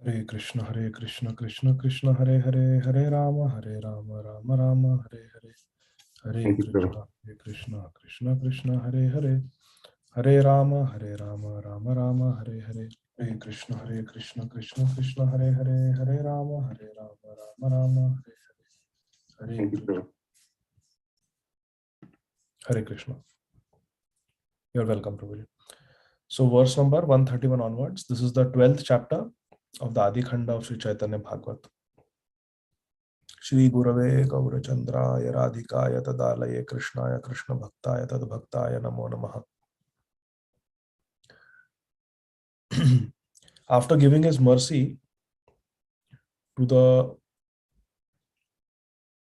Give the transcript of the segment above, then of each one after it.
Hare Krishna, Krishna Krishna, Hare Hare, Hare Rama, Rama Rama, Hare Hare, Hare Thank you, sir. Krishna, Krishna Krishna, Hare Hare, Hare Rama, Rama Rama, Hare Hare, Hare Krishna, Krishna Krishna, Hare Hare, Hare Rama, Rama Rama, Hare Hare, Hare Thank you, sir. Krishna, Hare Krishna. You're welcome, Prabhuji. So, verse number 131 onwards, this is the 12th chapter of the Ādi Khaṇḍa of Sri Caitanya Bhagavata. Shri Gurave Gaurachandraya Radhikaya Tadalaya Krishnaya Krishna Bhaktaya Tadbhaktaya Namo Namaha. After giving his mercy to the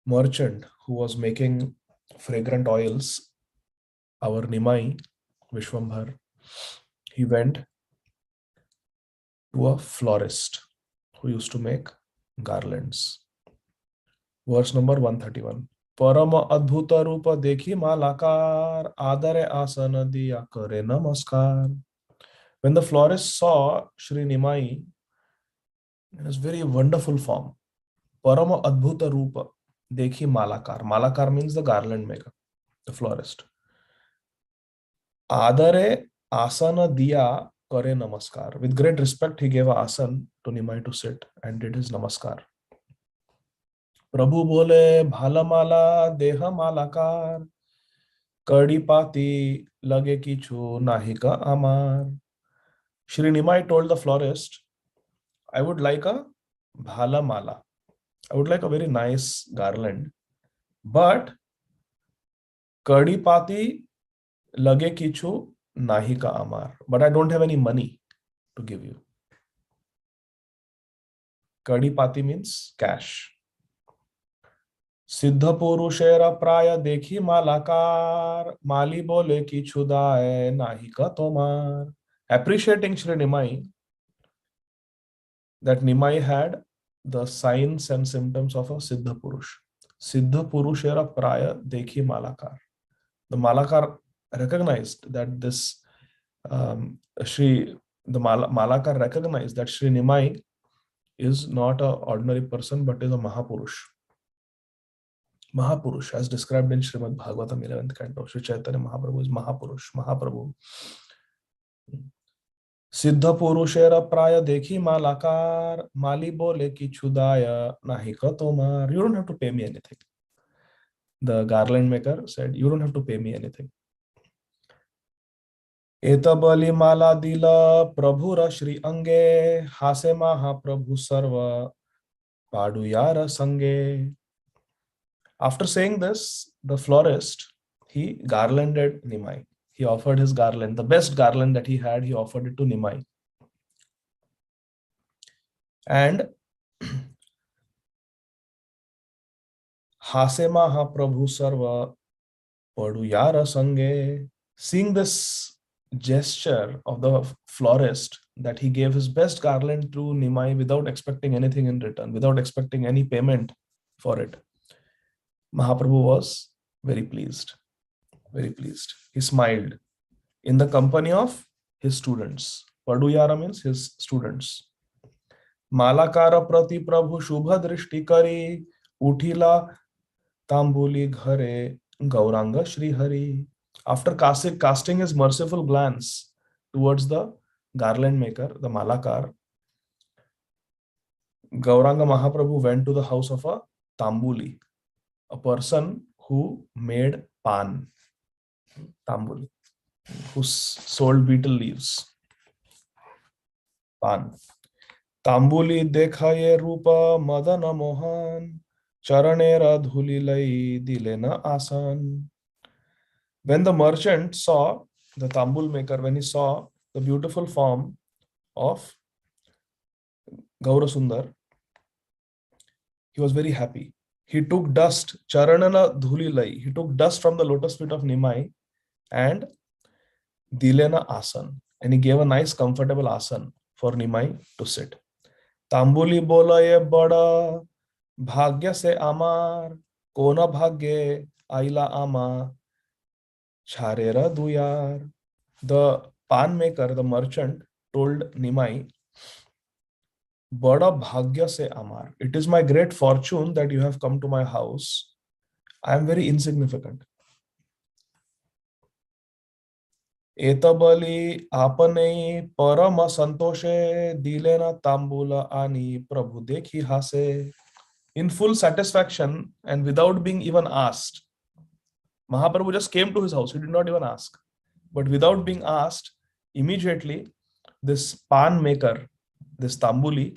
merchant who was making fragrant oils, our Nimai Vishwambhar, he went to a florist who used to make garlands. Verse number 131. Parama adbhuta rupa dekhi malakar adare asana diya kare namaskar. When the florist saw Shri Nimai in his very wonderful form, Parama adbhuta rupa dekhi malakar. Malakar means the garland maker, the florist. Adare asana diya kare namaskar. With great respect, he gave a asan to Nimai to sit and did his namaskar. प्रभु बोले भाला माला देह मालाकार कड़ी पाती लगे किछु नाहि का आमार. Shri Nimai told the florist, I would like a bhala mala. I would like a very nice garland, but kadi pati lage kichu nahi ka amar. But I don't have any money to give you. Kadi pati means cash. सिद्ध पुरुषेर प्राय देखी मालाकार माली बोले कि छुदाए नाही का तोमार. Appreciating Shri Nimai, that Nimai had the signs and symptoms of a Siddha Purush. Siddha Purushera Praya Dekhi Malakar. The Malakar recognized that this Malakar recognized that Shri Nimai is not an ordinary person but is a Mahapurush. Mahapurush, as described in Srimad Bhagavatam 11th canto, Sri Chaitanya Mahaprabhu is Mahapurush, Mahaprabhu. Siddha Purushera Praya Dekhi Malakar Mali Bole Ki Chudaya Nahi Ka Tomar. You don't have to pay me anything. The garland maker said, you don't have to pay me anything. Etabali Mala Dila Prabhura Shri Ange Hase Mahaprabhu Sarva Paduyara Sange. After saying this, the florist, he garlanded Nimai. He offered his garland, the best garland that he had, he offered it to Nimai. And Hase Mahaprabhu Sarva Paduyara Sange. Seeing this gesture of the florist, that he gave his best garland to Nimai without expecting anything in return, without expecting any payment for it, Mahaprabhu was very pleased, very pleased. He smiled in the company of his students. Paduyara means his students. Malakara prati prabhu shubha drishti kari uthila tambuli ghare Gauranga Shri Hari. After casting his merciful glance towards the garland maker, the Malakar, Gauranga Mahaprabhu went to the house of a Tambuli, a person who made pan, Tambuli, who sold betel leaves, pan. Tambuli dekhaye rupa madana mohan charanera dhuli lai dilena asan. When the merchant saw the tambul maker, when he saw the beautiful form of Gaurasundar, he was very happy. He took dust, charanana dhulilai, he took dust from the lotus feet of Nimai and dilena asan, and he gave a nice comfortable asan for Nimai to sit. Tambuli bola ye bada bhagya se amar kona bhagye aila ama Charera Duyar. The pan maker, the merchant, told Nimai Bada bhagya se amar. It is my great fortune that you have come to my house. I am very insignificant. एतबली आपने परम संतोषे दिलेना तांबूला आणि प्रभु देखी हासे. In full satisfaction and without being even asked, Mahaprabhu just came to his house. He did not even ask. But without being asked, immediately this pan maker, this tambuli,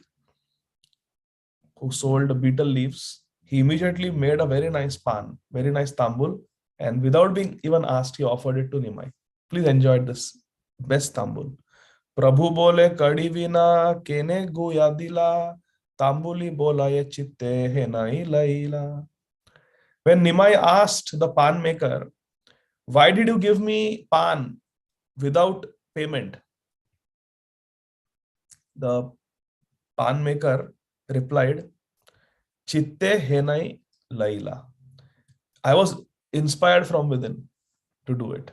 who sold betel leaves, he immediately made a very nice pan, very nice tambul, and without being even asked, he offered it to Nimai. Please enjoy this best tambul. Prabhu bole kadi vina kene guya dila, tambuli bola ye chitte he nai laila. When Nimai asked the pan maker, why did you give me pan without payment? The pan maker replied, Chitte henai laila. I was inspired from within to do it.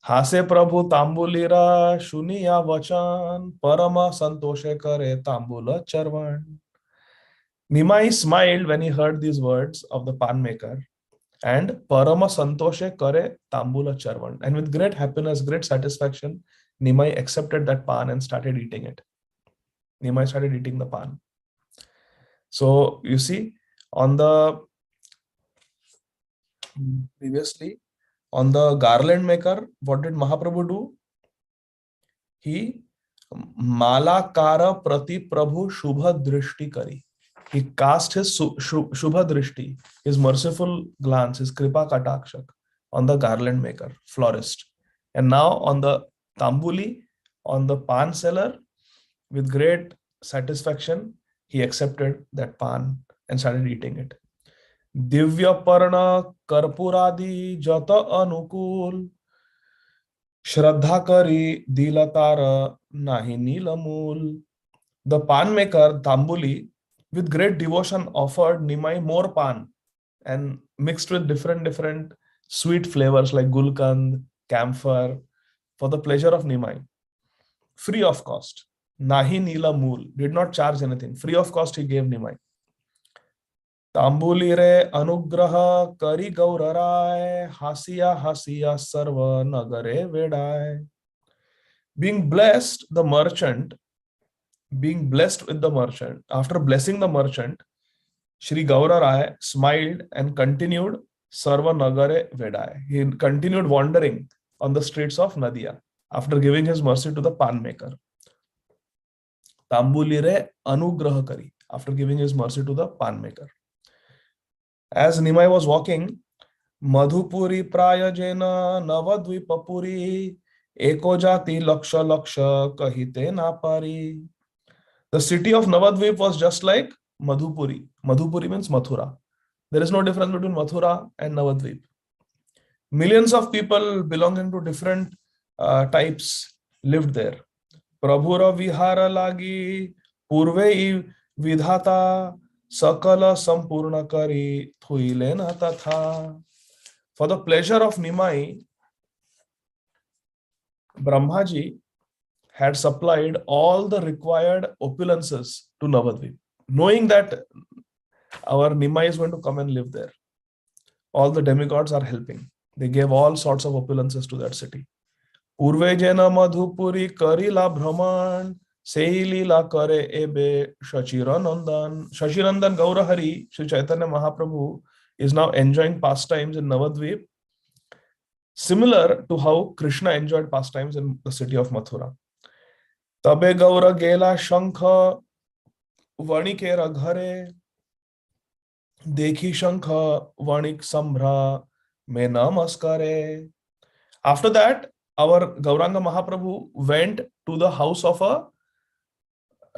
Hase Prabhu tambulira shuniya vachan parama santoshe kare tambula charvan. Nimai smiled when he heard these words of the pan maker, and parama santoshe kare tambula charvan. And with great happiness, great satisfaction, Nimai accepted that pan and started eating it. Nimai started eating the pan. So you see, on the previously, on the garland maker, what did Mahaprabhu do? He malakara prati prabhu shubha drishti kari. He cast his shubha drishti, his merciful glance, his kripa katakshak on the garland maker, florist. And now on the tambuli, on the pan seller, with great satisfaction, he accepted that pan and started eating it. Divya parna karpuradi jata anukul Shraddha kari dilatara nahi nilamul. The pan maker, Tambuli, with great devotion offered Nimai more pan and mixed with different sweet flavors like gulkand, camphor, for the pleasure of Nimai. Free of cost. Nahi nila mool. Did not charge anything. Free of cost he gave Nimai. तांबुली रे अनुग्रह करी गौरराय हासिया हासिया सर्व नगरे वेडाय. Being blessed, the merchant, being blessed with the merchant, after blessing the merchant, Shri Gaura Rai smiled and continued Sarva Nagare Vedai. He continued wandering on the streets of Nadia after giving his mercy to the pan maker. Tambuli re anugraha kari, after giving his mercy to the pan maker. As Nimai was walking, Madhupuri Prayajena Navadvipapuri Eko Jati Laksha Laksha Kahite Napari. The city of Navadvip was just like Madhupuri. Madhupuri means Mathura. There is no difference between Mathura and Navadvip. Millions of people belonging to different types lived there. Prabhura Vihara Lagi Purvei Vidhata Sakala Sampurna Kari Thuilena Tatha. For the pleasure of Nimai, Brahmaji had supplied all the required opulences to Navadvip, knowing that our Nimai is going to come and live there. All the demigods are helping. They gave all sorts of opulences to that city. Purve jena madhupuri karila brahman seilila kare ebe Shachiranandan. Shachiranandan Gaurahari, Sri Chaitanya Mahaprabhu, is now enjoying pastimes in Navadvip, similar to how Krishna enjoyed pastimes in the city of Mathura. Tabe Gaura Gela Shankha Vanikera Ghare Dekhi Shankha Vanik Sambhra Me Namaskare. After that, our Gauranga Mahaprabhu went to the house of a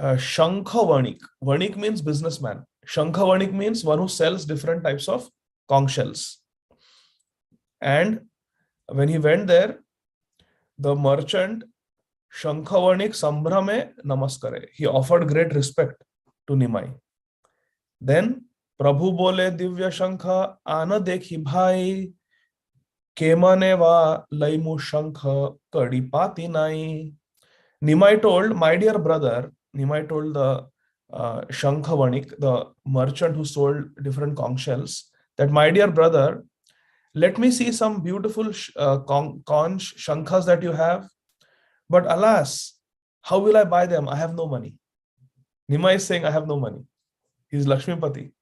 Shankha Vanik. Vanik means businessman. Shankha Vanik means one who sells different types of conch shells. And when he went there, the merchant Shankha Vanik Sambhra me Namaskare. He offered great respect to Nimai. Then Prabhu bole Divya Shankha Ana dekhi bhai Kemane va laimu Shankha kadi pati nai. Nimai told, my dear brother, Nimai told the Shankha the merchant who sold different conch shells, that my dear brother, let me see some beautiful conch shankhas that you have. But alas, how will I buy them? I have no money. Nimai is saying, I have no money. He's Lakshmipati.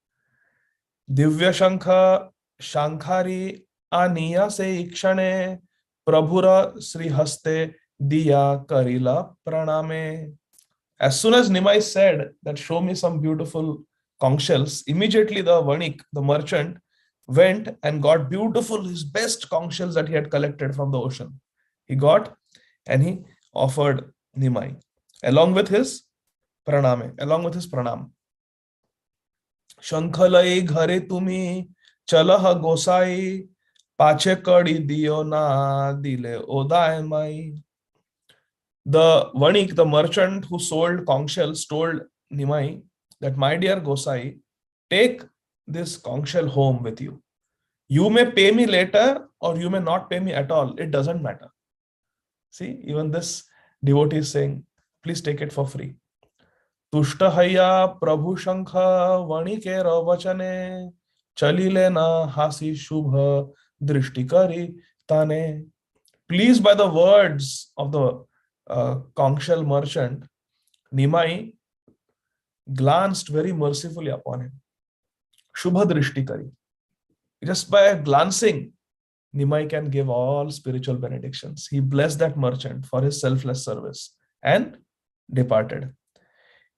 Divya Shankha Shankhari Aniya se ikshane Prabhura Sri Haste Diya Karila Praname. As soon as Nimai said that show me some beautiful conch shells, immediately the Vanik, the merchant, went and got beautiful, his best conch shells that he had collected from the ocean. He got and he offered Nimai along with his pranam. Shankhalai ghare tumi chalah gosai pache kadi diyo na dile odai mai. The Vanik, the merchant who sold conch shells, told Nimai that, my dear Gosai, take this conch shell home with you. You may pay me later or you may not pay me at all. It doesn't matter. See, even this devotee is saying, please take it for free. Tushta haya prabhu shankha vanike vachane chalile na hasi shubha drishtikari tane. Pleased by the words of the conch shell merchant, Nimai glanced very mercifully upon him. Shubha drishtikari. Just by glancing, Nimai can give all spiritual benedictions. He blessed that merchant for his selfless service and departed.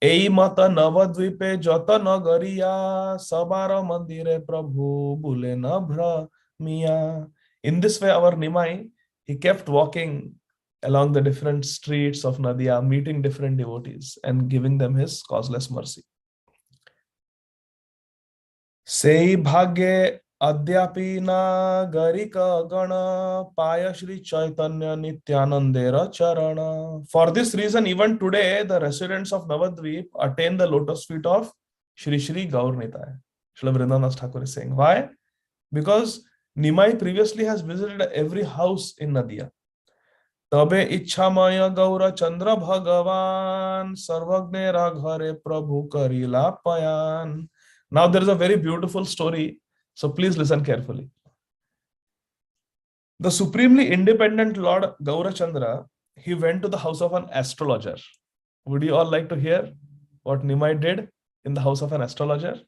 Ei mata navadvipe jata nagariya sabara mandire prabhu bule na miya. In this way, our Nimai, he kept walking along the different streets of Nadia, meeting different devotees and giving them his causeless mercy. Sei bhagye adyapi na garika gana paya Shri Caitanya Nityanandera charana. For this reason, even today, the residents of Navadvip attain the lotus feet of Shri Shri Gaur Nitai. Srila Vrindavan Thakur is saying. Why? Because Nimai previously has visited every house in Nadia. Tabe Ichamaya Gaura Chandra Bhagavan Sarvagnera Ghare Prabhu Karila Payan. Now there is a very beautiful story, so please listen carefully. The supremely independent Lord Gaurachandra, he went to the house of an astrologer. Would you all like to hear what Nimai did in the house of an astrologer?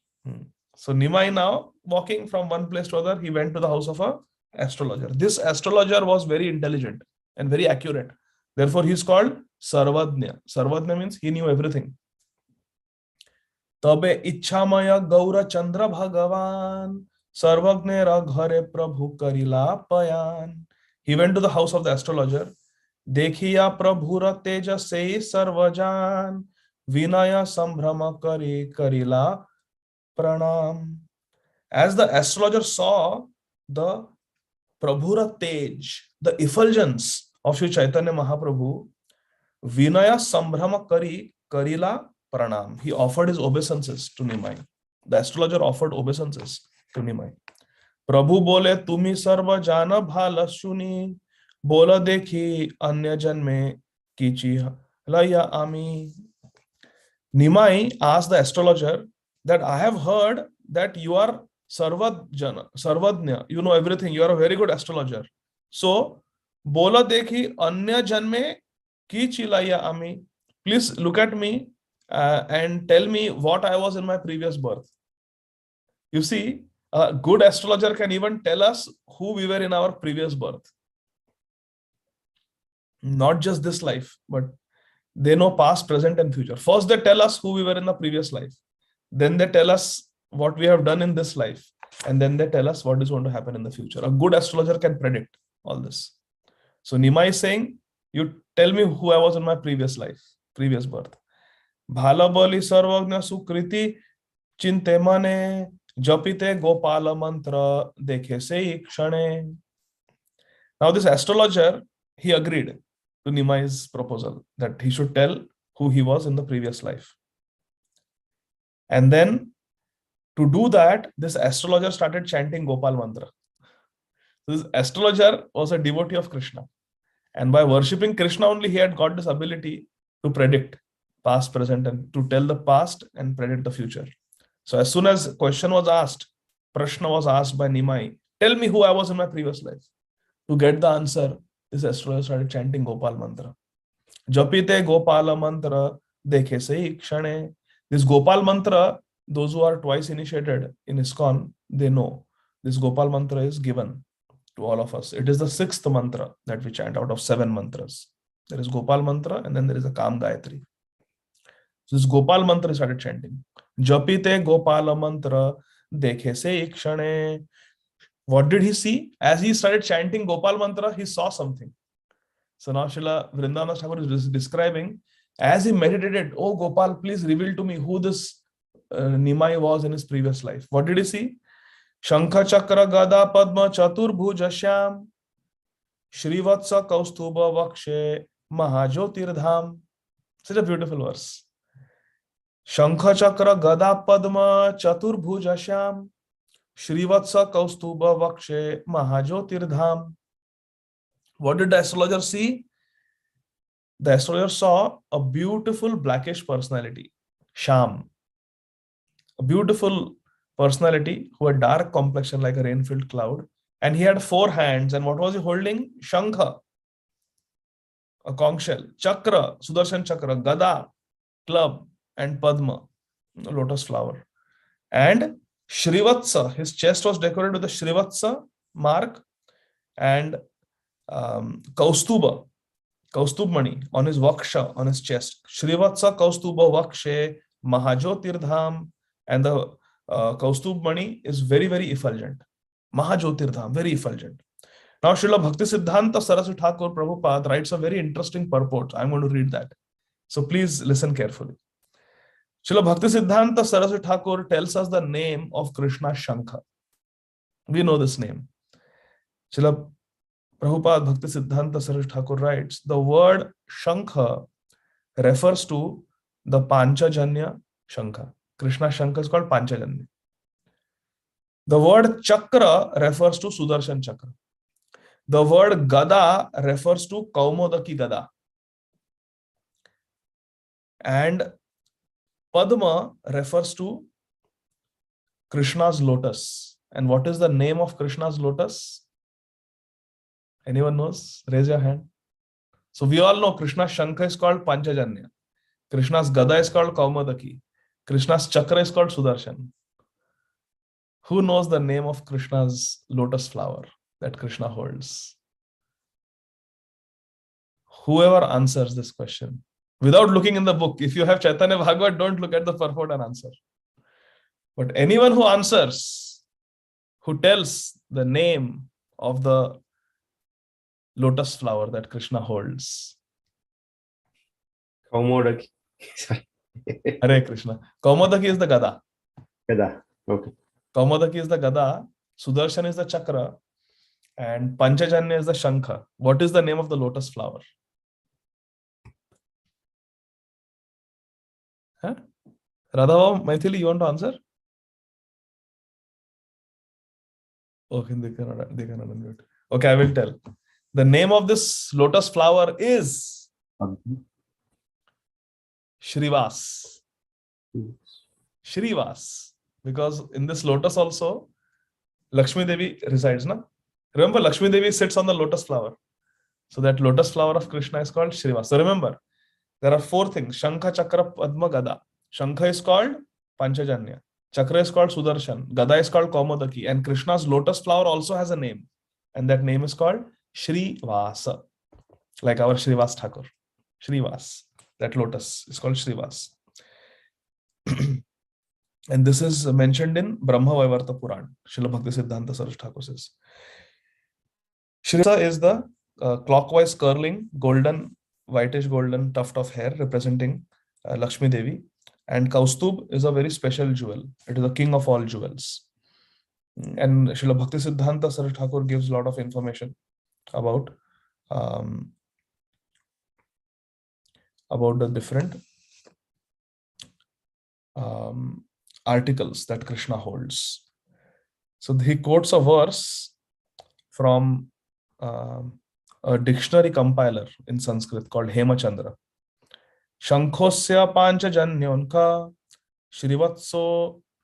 So Nimai, now walking from one place to other, he went to the house of an astrologer. This astrologer was very intelligent and very accurate. Therefore, he is called Sarvadnya. Sarvadnya means he knew everything. Tabe Ichamaya Gaura Chandra Bhagavan Sarvagnera Ghare Prabhu Karila Payan. He went to the house of the astrologer. Dekhiya Prabhura Teja Se Sarvajan Vinaya Sambhrama Kari Karila Pranam. As the astrologer saw the Prabhura Tej, the effulgence of Sri Chaitanya Mahaprabhu, Vinaya Sambhrama Kari Karila Pranam. He offered his obeisances to Nimai. The astrologer offered obeisances to Nimai. Prabhu bole tumi sarva jana bhala shuni bola dekhi anya janme kichi laya ami. Nimai asked the astrologer that, I have heard that you are Sarvadnya, you know everything, you are a very good astrologer. So, bola dekhi anya janme kichi laya ami. Please look at me and tell me what I was in my previous birth. You see, a good astrologer can even tell us who we were in our previous birth. Not just this life, but they know past, present, and future. First, they tell us who we were in the previous life. Then they tell us what we have done in this life. And then they tell us what is going to happen in the future. A good astrologer can predict all this. So Nimai is saying, you tell me who I was in my previous life, previous birth. Bhala bali sarvagna sukriti chinte mane japite gopala mantra dekhe se kshane. Now this astrologer, he agreed to Nimai's proposal that he should tell who he was in the previous life. And then to do that, this astrologer started chanting Gopal mantra. This astrologer was a devotee of Krishna. And by worshipping Krishna only, he had got this ability to predict past, present, and to tell the past and predict the future. So as soon as question was asked, Prashna was asked by Nimai, tell me who I was in my previous life. To get the answer, this astrologer started chanting Gopal mantra. Japite Gopala mantra, dekhe se kshane. This Gopal mantra, those who are twice initiated in ISKCON, they know this Gopal mantra is given to all of us. It is the sixth mantra that we chant out of 7 mantras. There is Gopal mantra and then there is a Kam Gayatri. So this Gopal mantra started chanting. Japite Gopala mantra, dekhe se kshane. What did he see? As he started chanting Gopal mantra, he saw something. So now Srila Vrindavan Thakur is describing, as he meditated, oh Gopal, please reveal to me who this Nimai was in his previous life. What did he see? Shankha Chakra Gada Padma Chatur Bhuja Shyam Shrivatsa Kaustuba Vakshe Mahajyotirdham. Such a beautiful verse. Shankha Chakra Gada Padma Chatur Bhuja Shyam Shrivatsa Kaustuba Vakshe Mahajyotirdham. What did the astrologer see? The astrologer saw a beautiful blackish personality, Sham. A beautiful personality who had dark complexion like a rain-filled cloud. And he had 4 hands. And what was he holding? Shankha, a conch shell, Chakra, Sudarshan Chakra, Gada, club, and Padma, a lotus flower. And Shrivatsa, his chest was decorated with the Shrivatsa mark and Kaustuba, Kaustubmani on his vaksha, on his chest. Shrivatsa Kaustuba Vakshe Mahajyotirdham. And the Kaustubmani is very, very effulgent. Mahajyotirdham, very effulgent. Now Srila Bhaktisiddhanta Saraswati Thakur Prabhupada writes a very interesting purport. I'm going to read that. So please listen carefully. Srila Bhaktisiddhanta Saraswati Thakur tells us the name of Krishna Shankha. We know this name. Srila Prabhupada Bhaktisiddhanta Saraswati Thakur writes, the word Shankha refers to the Panchajanya Shankha. Krishna Shankha is called Panchajanya. The word Chakra refers to Sudarshan Chakra. The word Gada refers to Kaumodaki Gada. And Padma refers to Krishna's lotus. And what is the name of Krishna's lotus? Anyone knows? Raise your hand. So we all know Krishna's Shankha is called Panchajanya. Krishna's Gada is called Kaumodaki. Krishna's Chakra is called Sudarshan. Who knows the name of Krishna's lotus flower that Krishna holds? Whoever answers this question, without looking in the book, if you have Caitanya Bhagavata, don't look at the purport and answer. But anyone who answers, who tells the name of the lotus flower that Krishna holds. Kaumodaki. Hare Krishna. Kaumodaki is the Gada. Gada. Okay. Kaumodaki is the Gada. Sudarshan is the Chakra. And Panchajanya is the Shankha. What is the name of the lotus flower? Huh? Radha Maithili, you want to answer? Okay, they cannot unmute. Okay, I will tell. The name of this lotus flower is Shrivas. Shrivas. Because in this lotus also, Lakshmi Devi resides, na? Remember, Lakshmi Devi sits on the lotus flower. So that lotus flower of Krishna is called Shrivas. So remember, there are 4 things. Shankha, Chakra, Padma, Gada. Shankha is called Panchajanya. Chakra is called Sudarshan. Gada is called Kaumodaki. And Krishna's lotus flower also has a name. And that name is called Shrivasa. Like our Shrivas Thakur. Shrivas. That lotus is called Shrivas. And this is mentioned in Brahma Vaivarta Puran. Srila Bhaktisiddhanta Saraswati Thakur says. Shrivasa is the clockwise curling golden, whitish golden tuft of hair representing Lakshmi Devi. And Kaustub is a very special jewel. It is the king of all jewels. And Srila Bhaktisiddhanta Saraswati Thakur gives a lot of information about the different articles that Krishna holds. So he quotes a verse from a dictionary compiler in Sanskrit called Hemachandra. शंखोस्य पांचजन्योन्का श्रीवत्सो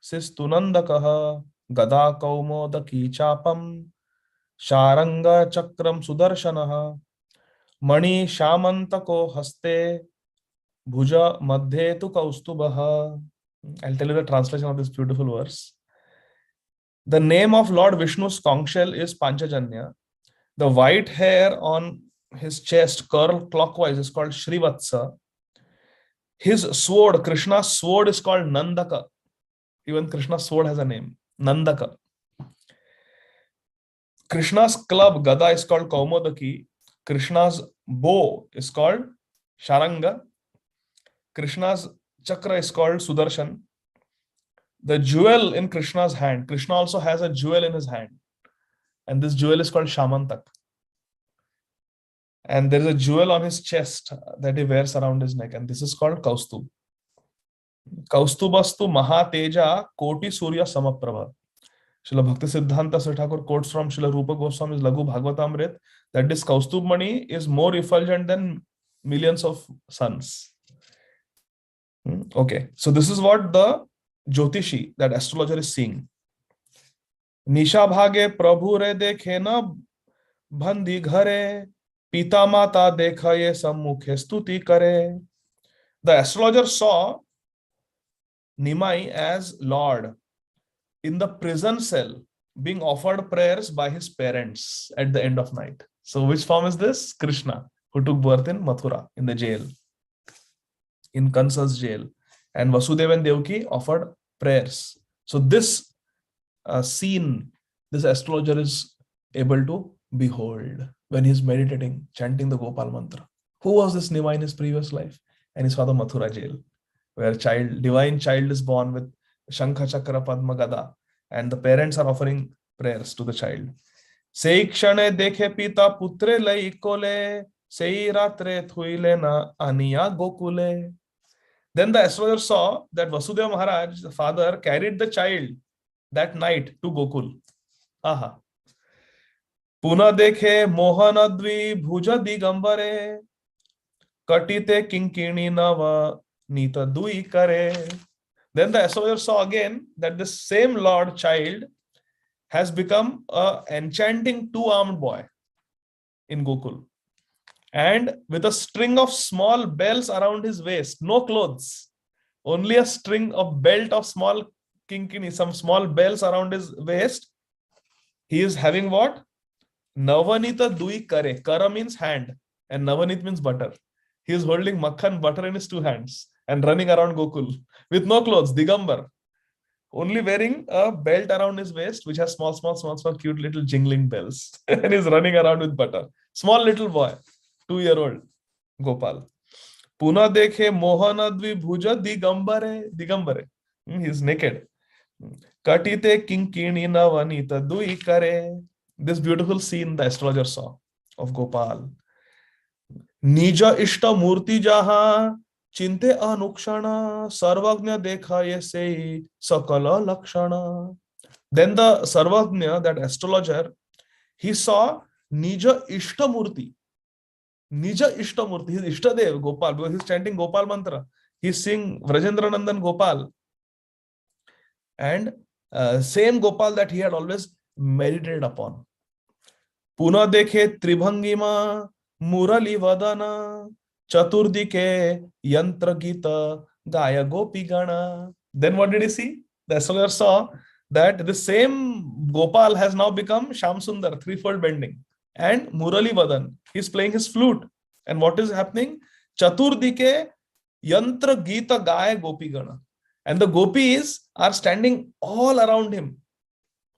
सिस्तुनंदकः गदा कौमोदकी चापम शारंग चक्रम सुदर्शनः मणि शामंतको हस्ते भुज मध्ये tu kaustubah. I'll tell you the translation of this beautiful verse. The name of Lord Vishnu's conch shell is Panchajanya. The white hair on his chest curl clockwise is called Shrivatsa. His sword, Krishna's sword, is called Nandaka. Even Krishna's sword has a name, Nandaka. Krishna's club, Gada, is called Kaumodaki. Krishna's bow is called Sharanga. Krishna's chakra is called Sudarshan. The jewel in Krishna's hand, Krishna also has a jewel in his hand. And this jewel is called Shamantak. And there is a jewel on his chest that he wears around his neck. And this is called Kaustub. Kaustubastu Mahateja Koti Surya Samaprabha. Srila Bhakti Siddhanta Thakur quotes from Srila Rupa Goswami's Laghu Bhagavatamrit that this Kaustub Mani is more effulgent than millions of suns. Okay, so this is what the Jyotishi, that astrologer, is seeing. Nisha bhage prabhu re dekhe na bhandi ghare, pita mata dekha ye sammukhe stuti kare. The astrologer saw Nimai as Lord in the prison cell being offered prayers by his parents at the end of night. So which form is this? Krishna, who took birth in Mathura, in the jail, in Kansa's jail. And Vasudeva and Devaki offered prayers. So this scene, this astrologer is able to behold when he's meditating, chanting the Gopal mantra. Who was this Nimai in his previous life? And he saw the Mathura jail, where divine child is born with Shankha Chakra Padma Gada, and the parents are offering prayers to the child. Sei kshane dekhe pita putre lai kole, sei ratre thuile na aniya gokule. Then the astrologer saw that Vasudeva Maharaj, the father, carried the child that night to Gokul. Aha. Puna dekhe mohanadvi bhuja digambare, katite kinkini nava nita dui kare. Then the astrologer saw again that this same Lord child has become an enchanting two-armed boy in Gokul. And with a string of small bells around his waist, no clothes, only a string of belt of small kinkini, some small bells around his waist. He is having what? Navanita dui kare. Kara means hand and Navanit means butter. He is holding makhan butter in his two hands and running around Gokul with no clothes, Digambar, only wearing a belt around his waist which has small, cute little jingling bells. And he's running around with butter. Small little boy, 2-year-old Gopal. Puna dekhe mohanadvi bhuja digambare. He's naked. Katite kinkini navanita dui kare. This beautiful scene the astrologer saw of Gopal. Nija ishta murti jaha chinte anukshana sarvagnya dekha yese sakala lakshana. Then the Sarvagnya, that astrologer, he saw Nija ishta murti. Nija Ishtamurti, his Ishtadev, Gopal, because he's chanting Gopal mantra. He's singing Vrajendra Nandan Gopal. And same Gopal that he had always meditated upon. Puna dekhe Tribhangima, Murali Vadana, Chaturdike, Yantra Gita, Gaya Gopi Gana. Then what did he see? The astrologer saw that the same Gopal has now become Shamsundar, threefold bending. And Murali Vadan, he's playing his flute. And what is happening? Chaturdike Yantra Gita Gaya Gopi Gana. And the gopis are standing all around him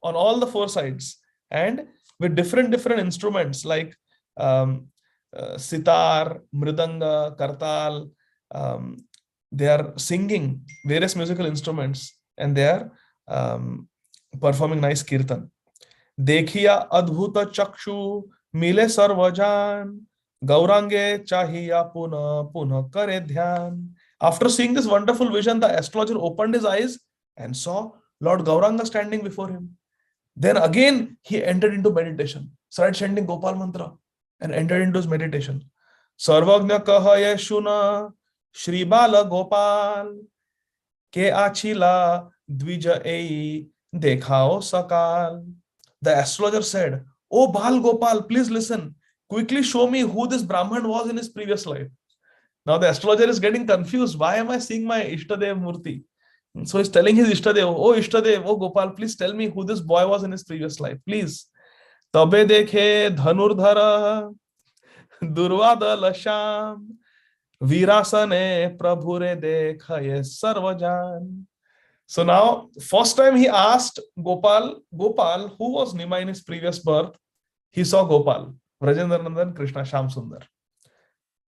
on all the four sides and with different instruments like sitar, mridanga, kartal. They are singing various musical instruments and they are performing nice kirtan. Dekhiya adbhuta chakshu mile sarvajan gaurange chahiya puna kare dhyan. After seeing this wonderful vision, the astrologer opened his eyes and saw Lord Gauranga standing before him. Then again he entered into meditation, started chanting Gopal mantra and entered into his meditation. Sarvagnya kahaya shuna Shri Bala Gopal ke achila dvija ei dekhao sakal. The astrologer said, "Oh Bal Gopal, please listen. Quickly show me who this Brahman was in his previous life." Now the astrologer is getting confused. Why am I seeing my Ishtadev Murti? So he's telling his Ishtadev, "Oh Ishtadev, oh Gopal, please tell me who this boy was in his previous life, please." Tabe dekhe dhanurdhara durvadala sham virasane prabhure dekhaye sarvajan. So now, first time he asked Gopal, who was Nima in his previous birth? He saw Gopal, Vrajendranandan Krishna Sham Sundar.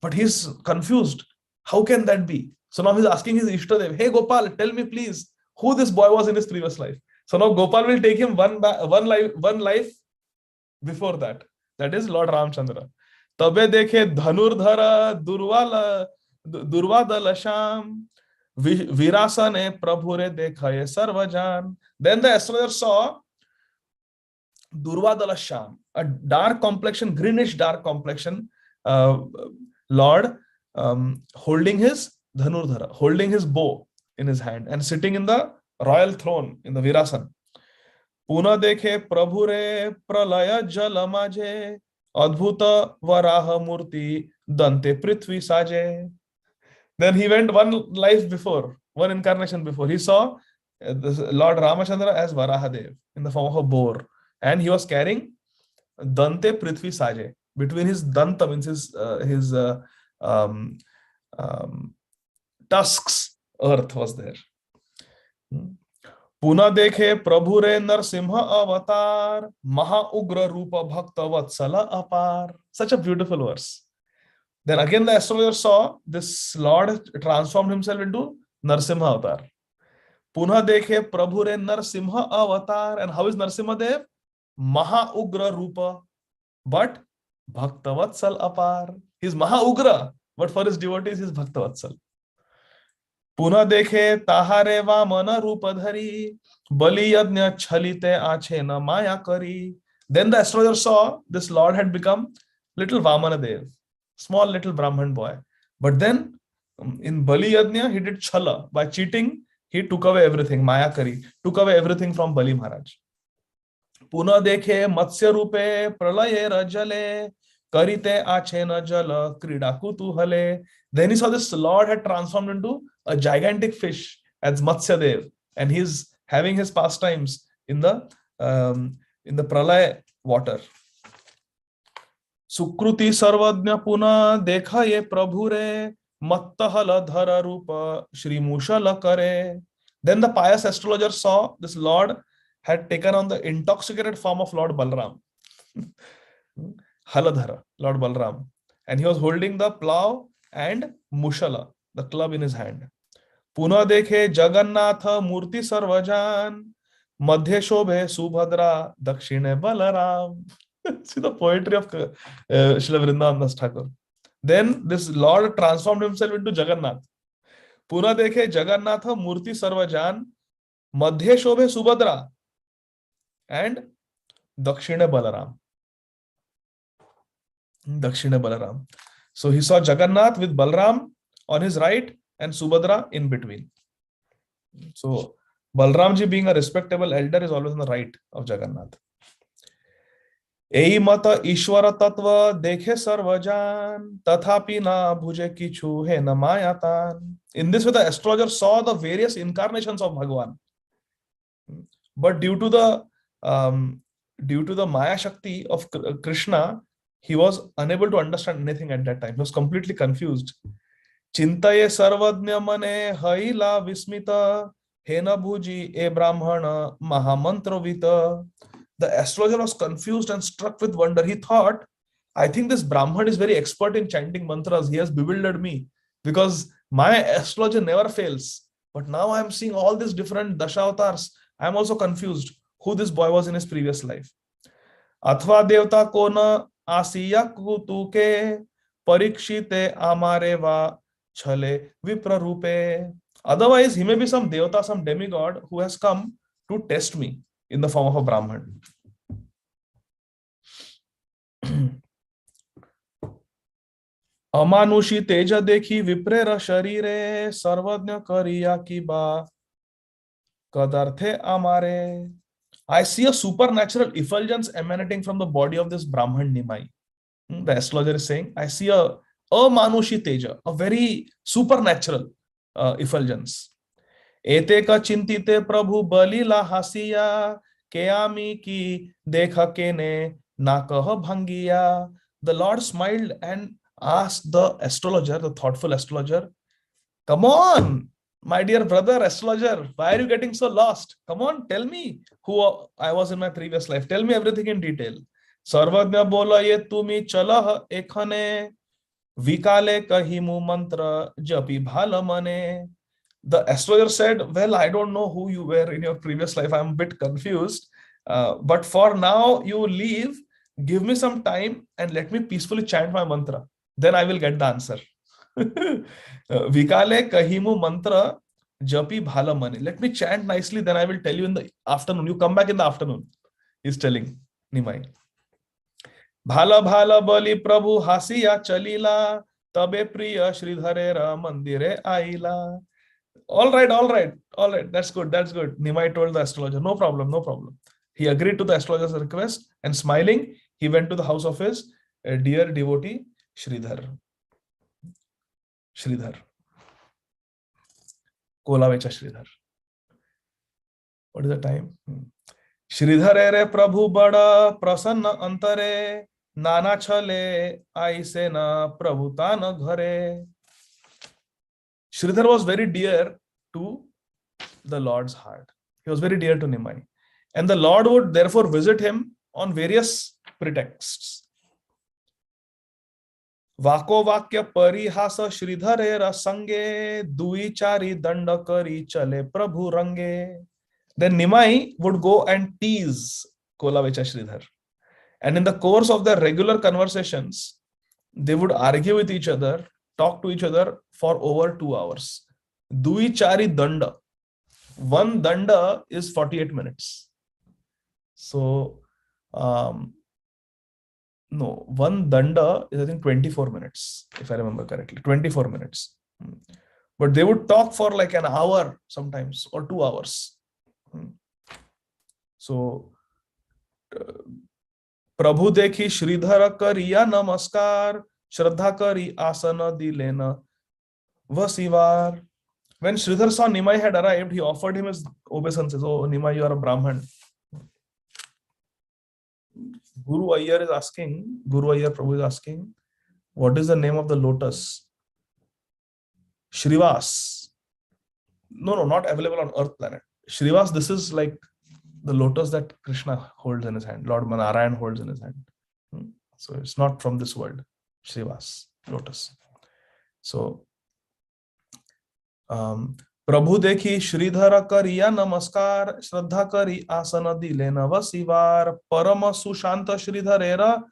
But he's confused. How can that be? So now he's asking his Ishtadev, "Hey Gopal, tell me please who this boy was in his previous life." So now Gopal will take him one life before that. That is Lord Ramchandra. Tabe dekhe dhanurdhara durvadala sham virasane prabhure dekhaye sarvajan. Then the astrologer saw Durvadala Sham, a dark complexion, greenish dark complexion Lord, holding his dhanurdhara, holding his bow in his hand and sitting in the royal throne in the Virasan. Puna dekhe prabhure pralaya jala majhe adbhuta varaha murti dante prithvi saje. Then he went one life before, one incarnation before. He saw Lord Ramachandra as Varahadev in the form of a boar, and he was carrying Dante Prithvi Saje. Between his danta means his um, tusks, earth was there. Puna dekhe prabhure narsimha avatar maha ugra rupa bhakta vatsala apar. Such a beautiful verse. Then again the astrologer saw this Lord transformed himself into Narsimha avatar. Puna dekhe prabhure Narsimha avatar. And how is Narsimha Dev? Maha ugra rupa, but bhakta vatsal apar. He's Maha ugra, but for his devotees he's bhakta vatsal. Puna dekhe tahare vamana rupa dhari bali yajna chalite ache na maya kari. Then the astrologer saw this Lord had become little Vamana Dev, small little Brahman boy. But then in Bali Yajna, he did chala. By cheating, he took away everything. Maya Kari took away everything from Bali Maharaj. Puna dekhe matsya rupe pralaye rajale karite achena jala krida kutuhale. Then he saw this Lord had transformed into a gigantic fish as Matsya Dev, and he's having his pastimes in the pralaya water. Sukruti sarvadnya puna dekha ye prabhure mattahala dhara rupa shri mushala kare. Then the pious astrologer saw this Lord had taken on the intoxicated form of Lord Balram. Haladhara, Lord Balram. And he was holding the plow and mushala, the club in his hand. Puna dekhe Jagannatha Murti Sarvajan Madhya Shobhe Subhadra Dakshine Balaram. See the poetry of Srila Vrindavan Das Thakur. Then this Lord transformed himself into Jagannath. Puna dekhe Jagannatha Murti Sarvajan Madhya Shobhe Subhadra and Dakshine Balaram. Dakshine Balaram. So he saw Jagannath with Balram on his right and Subhadra in between. So Balramji, being a respectable elder, is always on the right of Jagannath. Ei mata Ishwara Tattva dekhe sarvajan tathapi na bhuje kichu he na mayatan. In this way, the astrologer saw the various incarnations of Bhagavan. But due to the Maya Shakti of Krishna, he was unable to understand anything at that time. He was completely confused. Chintaye sarvadnya mane haila vismita hena bhuji e brahmana mahamantravita. The astrologer was confused and struck with wonder. He thought, I think this Brahman is very expert in chanting mantras. He has bewildered me because my astrologer never fails. But now I am seeing all these different Dashavatars. I am also confused who this boy was in his previous life. Athva devta ko na asiya kutuke parikshite amare va chale viprarupe. Otherwise, he may be some devta, some demigod who has come to test me in the form of a Brahman. अमानुषी तेज देखी विप्रेर शरीरे सर्वज्ञ करिया की बा कदर्थे amare. I see a supernatural effulgence emanating from the body of this Brahman Nimai. The astrologer is saying, I see a manushi teja, a very supernatural effulgence. एते का चिंतिते प्रभु Balilla हसिया केयामी की देखा के ने ना कह भंगिया. The Lord smiled and asked the astrologer, the thoughtful astrologer, come on, my dear brother astrologer, why are you getting so lost? Come on, tell me who I was in my previous life. Tell me everything in detail. सर्वज्ञ बोला ये तुम्ही चलह एखने विकाले कहिमु मंत्र जपि भाल मने. The astrologer said, well, I don't know who you were in your previous life. I'm a bit confused. But for now, you leave, give me some time, and let me peacefully chant my mantra. Then I will get the answer. Vikale kahimu mantra japi bhala mane. Let me chant nicely, then I will tell you in the afternoon. You come back in the afternoon, he's telling Nimai. Bhala bhala bali prabhu hasiya chalila tabe priya Sridharera mandire aila. All right, all right, all right. That's good. That's good. Nimai told the astrologer, no problem, no problem. He agreed to the astrologer's request and smiling, he went to the house of his dear devotee, Sridhar. Sridhar. Kolavecha Sridhar. What is the time? Sridhar ere Prabhu bada prasanna antare nana chale aise na Prabhu tana ghare. Sridhar was very dear to the Lord's heart. He was very dear to Nimai. And the Lord would therefore visit him on various pretexts. Vako vakya parihasa Sridharera sange dui chari danda kari chale Prabhu range. Then Nimai would go and tease Kolavecha Sridhar. And in the course of their regular conversations, they would argue with each other, talk to each other for over 2 hours. Dui chari danda. One danda is 48 minutes. So, no, one danda is I think 24 minutes, if I remember correctly, 24 minutes. But they would talk for like an hour sometimes or 2 hours. So, Prabhu dekhi Sridhara kariya namaskar, Shraddha kari asana dilena vasivar. When Sridhar saw Nimai had arrived, he offered him his obeisances. Oh, Nimai, you are a Brahman. Guru Ayyar is asking, Guru Ayyar Prabhu is asking, what is the name of the lotus? Shrivas. No, not available on Earth planet. Shrivas, this is like the lotus that Krishna holds in his hand, Lord Narayan holds in his hand. So it's not from this world. Shrivas, lotus. So, Prabhu dekhi Sridhara kariya namaskar, Shraddha kari asana dilena vasivar, Parama sushanta Sridharera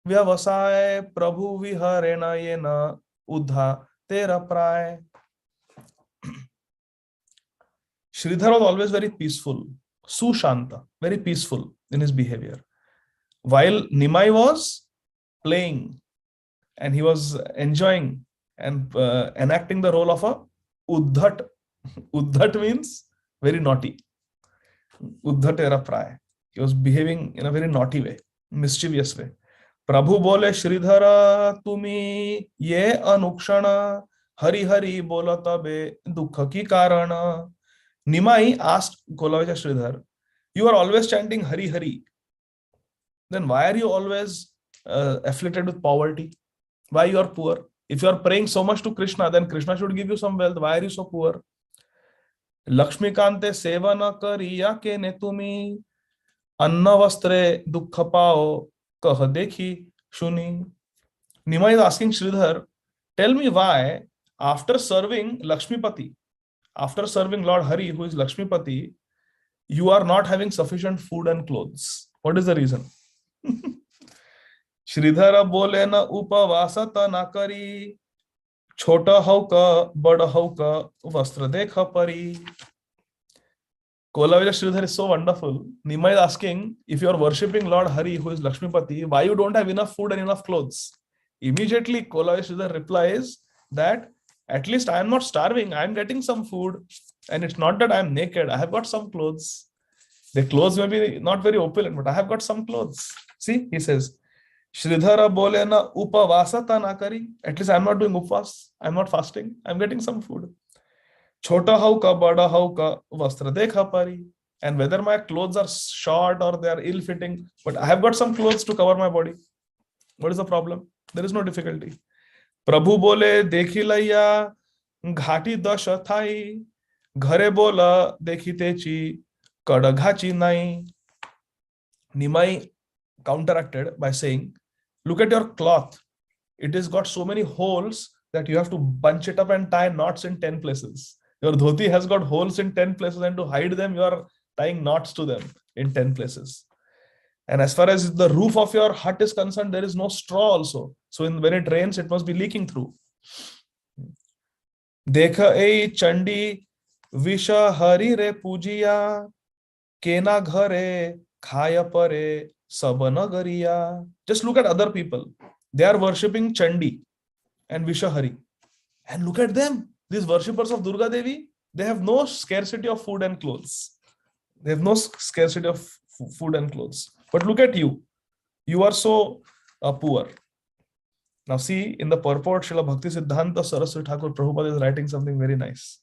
vyavasay, Prabhu viharena yena uddha tera pray. Sridhar was always very peaceful, sushanta, very peaceful in his behavior. While Nimai was playing and he was enjoying and enacting the role of a uddhat. Uddhat means very naughty. Uddhatera pray. He was behaving in a very naughty way, mischievous way. Prabhu bole Sridhara tumi ye anukshana hari hari bola tabe dukha ki karana. Nimai asked Kolavecha Sridhar, you are always chanting Hari Hari. Then why are you always afflicted with poverty? Why you are poor? If you are praying so much to Krishna, then Krishna should give you some wealth. Why are you so poor? Lakshmi Kante sevana kariya ke ne tumi anna vastre dukha pao kah dekhi shuni. Nimai is asking Sridhar, tell me why after serving Lakshmipati, after serving Lord Hari, who is Lakshmipati, you are not having sufficient food and clothes. What is the reason? Sridhara bole na upavasata na kari, chota hauka, bada hauka, vastra dekha pari. Kolavecha Sridhar is so wonderful. Nimai is asking, if you are worshipping Lord Hari, who is Lakshmipati, why you don't have enough food and enough clothes? Immediately, Kola Sridhar replies that at least I am not starving. I am getting some food. And it's not that I am naked. I have got some clothes. The clothes may be not very opulent, but I have got some clothes. See, he says, Sridhara bole na upavasata na kari. At least I'm not doing upvas. I'm not fasting. I'm getting some food. Chota hau ka, bada hau ka, vastra dekha pari. And whether my clothes are short or they are ill-fitting, but I have got some clothes to cover my body. What is the problem? There is no difficulty. Prabhu bole dekhi laiya घाटी दश Thai घरे बोला देखी Techi kadaghachi nai. Nimai counteracted by saying, look at your cloth. It has got so many holes that you have to bunch it up and tie knots in 10 places. Your dhoti has got holes in 10 places, and to hide them, you are tying knots to them in 10 places. And as far as the roof of your hut is concerned, there is no straw also. So when it rains, it must be leaking through. Dekha ei chandi visha hari re pujiya kena ghare khaya pare sabanagariya. Just look at other people. They are worshipping Chandi and Vishahari. And look at them. These worshippers of Durga Devi, they have no scarcity of food and clothes. They have no scarcity of food and clothes. But look at you. You are so poor. Now see, in the purport, Srila Bhakti Siddhanta Saraswati Thakur Prabhupada is writing something very nice.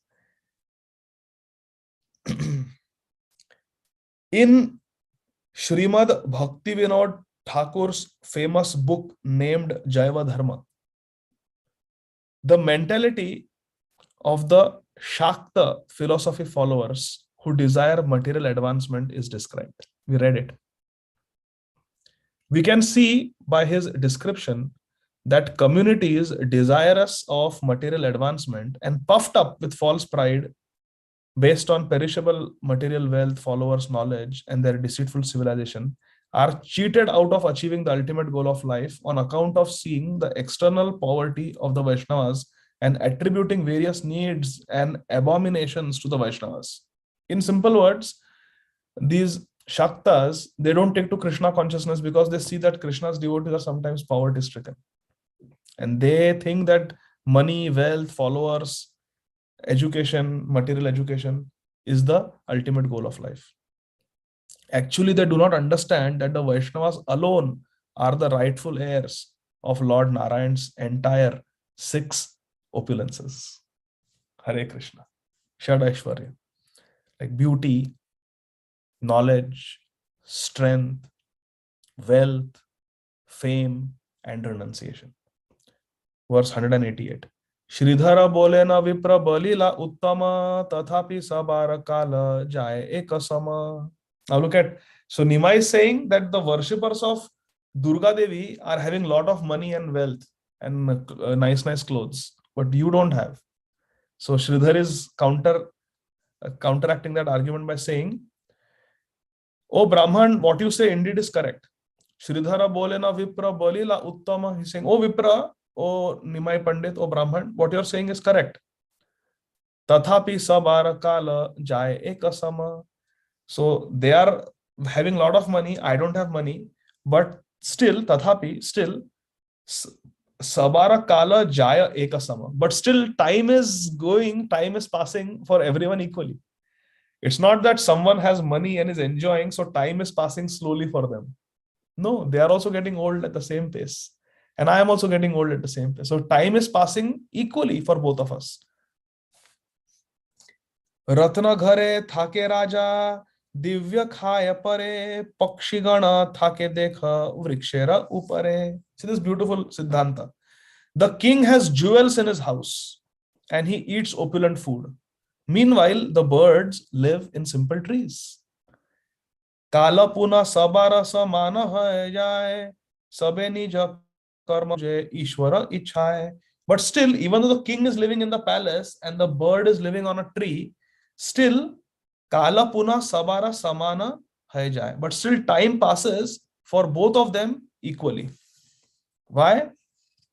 In Srimad Bhakti Vinod Thakur's famous book named Jaiva Dharma, the mentality of the Shakta philosophy followers who desire material advancement is described. We read it. We can see by his description that communities desirous of material advancement and puffed up with false pride based on perishable material wealth, followers' knowledge, and their deceitful civilization are cheated out of achieving the ultimate goal of life on account of seeing the external poverty of the Vaishnavas and attributing various needs and abominations to the Vaishnavas. In simple words, these Shaktas, they don't take to Krishna consciousness because they see that Krishna's devotees are sometimes poverty-stricken. And they think that money, wealth, followers, education, material education is the ultimate goal of life. Actually, they do not understand that the Vaishnavas alone are the rightful heirs of Lord Narayan's entire 6 opulences. Hare Krishna. Shadaishwarya. Like beauty, knowledge, strength, wealth, fame, and renunciation. Verse 188. Sridhara bole na vipra balila uttama tathapi sabara kala jaye ekasama. Now look at, so Nima is saying that the worshippers of Durga Devi are having a lot of money and wealth and nice clothes, but you don't have. So Sridhar is counteracting that argument by saying, oh Brahman, what you say indeed is correct. Sridhara bole na vipra balila uttama. He's saying, oh Vipra, oh Nimai Pandit, oh Brahman, what you're saying is correct. Tathapi sabara kala jaye ekasama. So they are having a lot of money. I don't have money, but still, tathapi, still, sabara kala jaya ekasama. But still, time is going, time is passing for everyone equally. It's not that someone has money and is enjoying, so time is passing slowly for them. No, they are also getting old at the same pace. And I am also getting old at the same pace. So time is passing equally for both of us. Ratna ghare thake raja, divya khaya pare, pakshigana thake dekha, vrikshera upare. See this beautiful Siddhanta. The king has jewels in his house and he eats opulent food. Meanwhile, the birds live in simple trees. Kala puna sabara samana hai jaye, sabe nija karma je ishvara ichhaye. But still, even though the king is living in the palace and the bird is living on a tree, still kala puna sabara samana hai jaye. But still time passes for both of them equally. Why?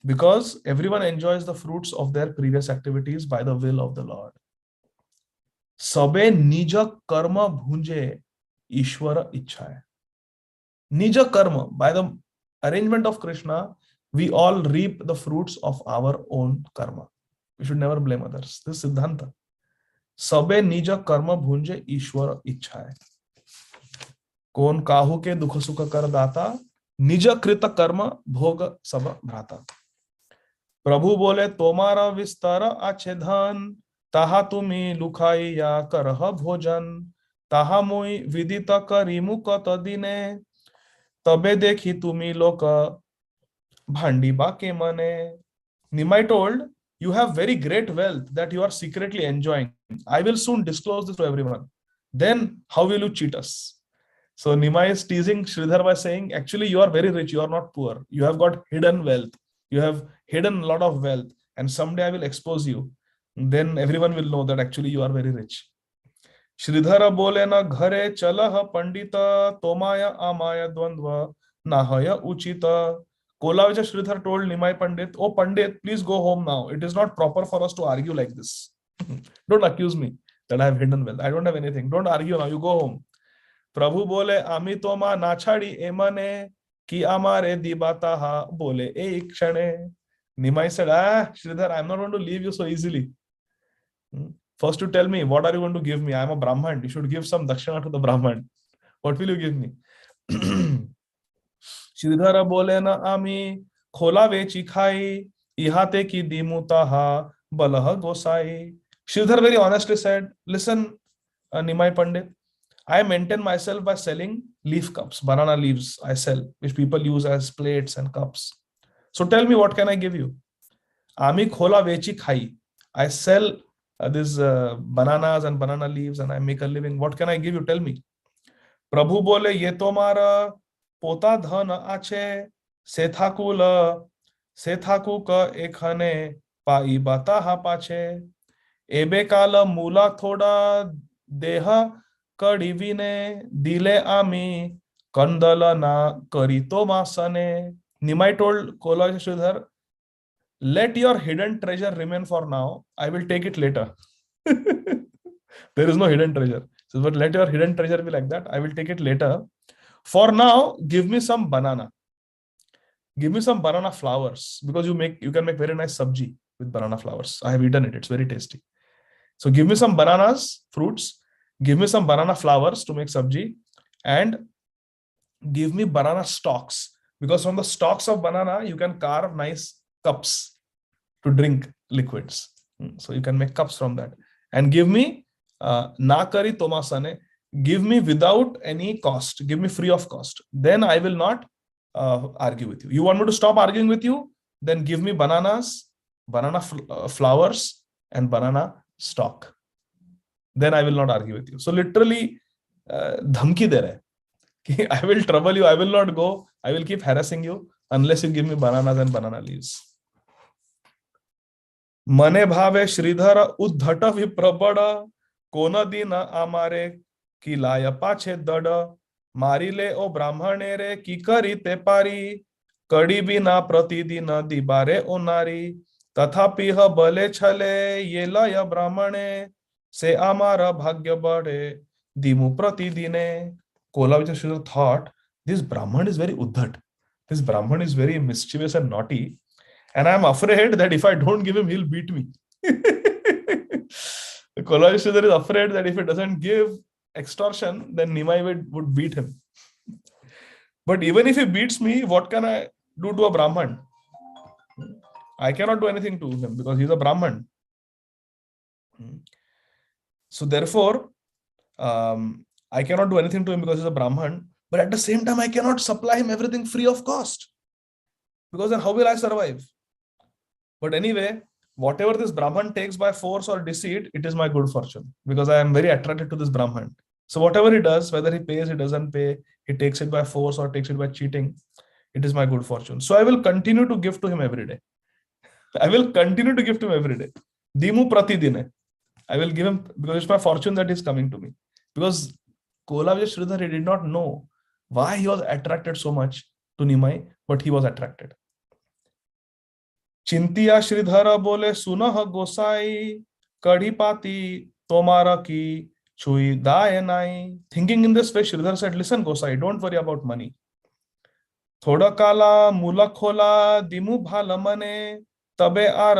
Because everyone enjoys the fruits of their previous activities by the will of the Lord. Sabe nija karma bhunje ishvara ichhaye. Nija karma, by the arrangement of Krishna, We all reap the fruits of our own karma. We should never blame others. This is Siddhanta. सबे निज कर्म भुंजे ईश्वर इच्छा है. कौन काहू के दुख सुख कर दाता, निज कृत कर्म भोग सब भ्राता. प्रभु बोले तोमारा विस्तार आछे धन, ताहा तुमी लुखाई या करह भोजन, ताहा मुई विदित करी मुकत दिने, तबे देखी तुमी लोक भांडी बाके मने. Nimai told, you have very great wealth that you are secretly enjoying. I will soon disclose this to everyone. Then how will you cheat us? So Nimai is teasing Sridhar by saying, actually, you are very rich. You are not poor. You have got hidden wealth. You have hidden a lot of wealth. And someday I will expose you. Then everyone will know that actually you are very rich. Sridhara bole na ghare chalah pandita tomaya amaya dvandva nahaya uchita. Kolavija Sridhar told Nimai Pandit, oh Pandit, please go home now. It is not proper for us to argue like this. Don't accuse me that I have hidden wealth. I don't have anything. Don't argue now. You go home. Prabhu bole, Ami toma nachadi emane ki amare dibataha bole ek kshane. Nimai said, Sridhar, I'm not going to leave you so easily. First you tell me, what are you going to give me? I'm a Brahman. You should give some dakshina to the Brahman. What will you give me? Sridhara bole na ami khola vechi khai, ihate ki dimutaha balah gosai. Sridhar very honestly said, listen, Nimai Pandit, I maintain myself by selling leaf cups, banana leaves I sell, which people use as plates and cups. So tell me, what can I give you? Ami khola vechi khai. I sell these bananas and banana leaves and I make a living. What can I give you? Tell me. Prabhu bole, ye tomara पोता धन आछे सेथाकुल सेथाकुक एखने पाई बाता पाछे एबे काल मूला थोड़ा देह कड़ीविने दिले आमी कंदल ना करी तो मासने. Nimai told Kola Sridhar, let your hidden treasure remain for now. I will take it later. There is no hidden treasure. So, but let your hidden treasure be like that. I will take it later. For now, give me some banana. Give me some banana flowers, because you can make very nice sabji with banana flowers. I have eaten it. It's very tasty. So give me some bananas, fruits. Give me some banana flowers to make sabji, and give me banana stalks, because from the stalks of banana you can carve nice cups to drink liquids. So you can make cups from that. And give me nakari tomasane. Give me without any cost. Give me free of cost. Then I will not argue with you. You want me to stop arguing with you? Then give me bananas, banana flowers, and banana stalk. Then I will not argue with you. So literally, dhamki de rahe. I will trouble you. I will not go. I will keep harassing you unless you give me bananas and banana leaves. Mane bhave Sridhara uddhata viprabada kona dina amare किलाय पाछे दड मारिले ओ ब्राह्मणे रे की करी ते पारी कड़ी बिना प्रतिदिन दिबारे ओ नारी तथापि ह बले छले ये लय ब्राह्मणे से आमार भाग्य बढ़े दिमु प्रतिदिने. Kolavija Sridhar thought, this Brahman is very uddhat. This Brahman is very mischievous and naughty, and I am afraid that if I don't give him, he'll beat me. Kolavija Sridhar is afraid that if he doesn't give extortion, then Nimai would beat him. But even if he beats me, what can I do to a Brahman? I cannot do anything to him because he's a Brahman. So therefore, I cannot do anything to him because he's a Brahman. But at the same time, I cannot supply him everything free of cost, because then how will I survive? But anyway, whatever this Brahman takes by force or deceit, it is my good fortune, because I am very attracted to this Brahman. So whatever he does, whether he pays, he doesn't pay, he takes it by force or takes it by cheating, it is my good fortune. So I will continue to give to him every day. I will continue to give to him every day. Dimu pratidine. I will give him, because it's my fortune that is coming to me. Because Kolavija Sridhar, he did not know why he was attracted so much to Nimai, but he was attracted. चिंतिया Shridhar बोले सुनह गोसाई कड़ी पाती तोमारा की छुई दाय नाई. Thinking in this way, Sridhar said, listen Gosai, don't worry about money. થોડા કાલા મૂಲ ખોલા દિમુ ભાલ મને તબે આર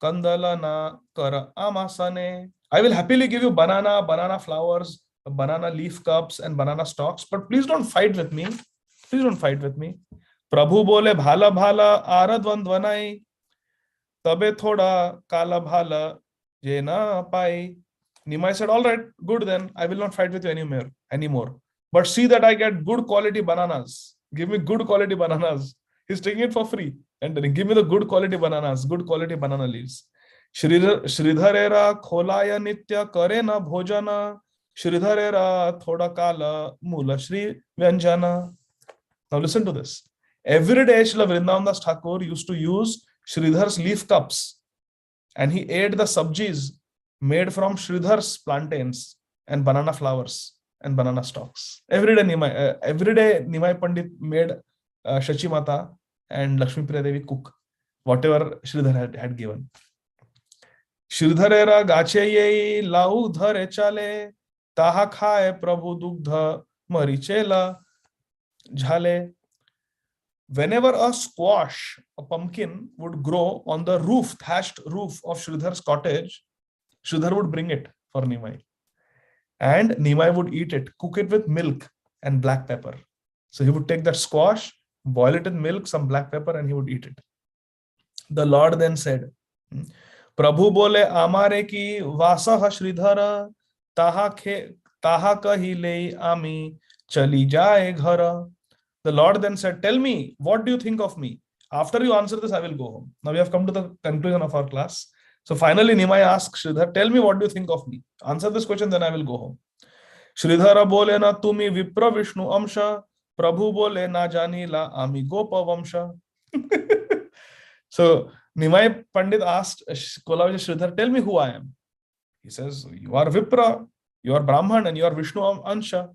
કંદલના કર આમાસને. I will happily give you banana flowers, banana leaf cups, and banana stalks, but please don't fight with me. Please don't fight with me. प्रभु बोले भाला भाला are द्वंद्वनाई तबे थोड़ा काला भाला ये ना पाई. Nimai said, all right, good then. I will not fight with you anymore. But see that I get good quality bananas. Give me good quality bananas. He's taking it for free. And then give me the good quality bananas, good quality banana leaves. Shridharera kholaya nitya kare na bhojana. Shridharera thoda kala mula shri vyanjana. Now listen to this. Every day Srila Vrindavan Das Thakur used to use Sridhar's leaf cups, and he ate the sabjis made from Sridhar's plantains and banana flowers and banana stalks. Every day Nimai Pandit made Shachi Mata and Lakshmi Priya Devi cook whatever Sridhar had given. Sridharera gache ye lau dhare chale taha khaye prabhu dugdha marichela jhale. Whenever a squash, a pumpkin, would grow on the roof, thatched roof of Sridhar's cottage, Sridhar would bring it for Nimai. And Nimai would eat it, cook it with milk and black pepper. So he would take that squash, boil it in milk, some black pepper, and he would eat it. The Lord then said, Prabhu bole amare ki vasah Sridhara taha kahi le ami chali jaye ghara. The Lord then said, tell me, what do you think of me? After you answer this, I will go home. Now we have come to the conclusion of our class. So finally, Nimai asked Sridhar, tell me, what do you think of me? Answer this question, then I will go home. Sridhara bole na tumi vipra vishnu amsha. Prabhu bole na jani la ami gopa vamsha. So Nimai Pandit asked Kolavaja Sridhar, tell me who I am. He says, you are Vipra, you are Brahman, and you are Vishnu Ansha.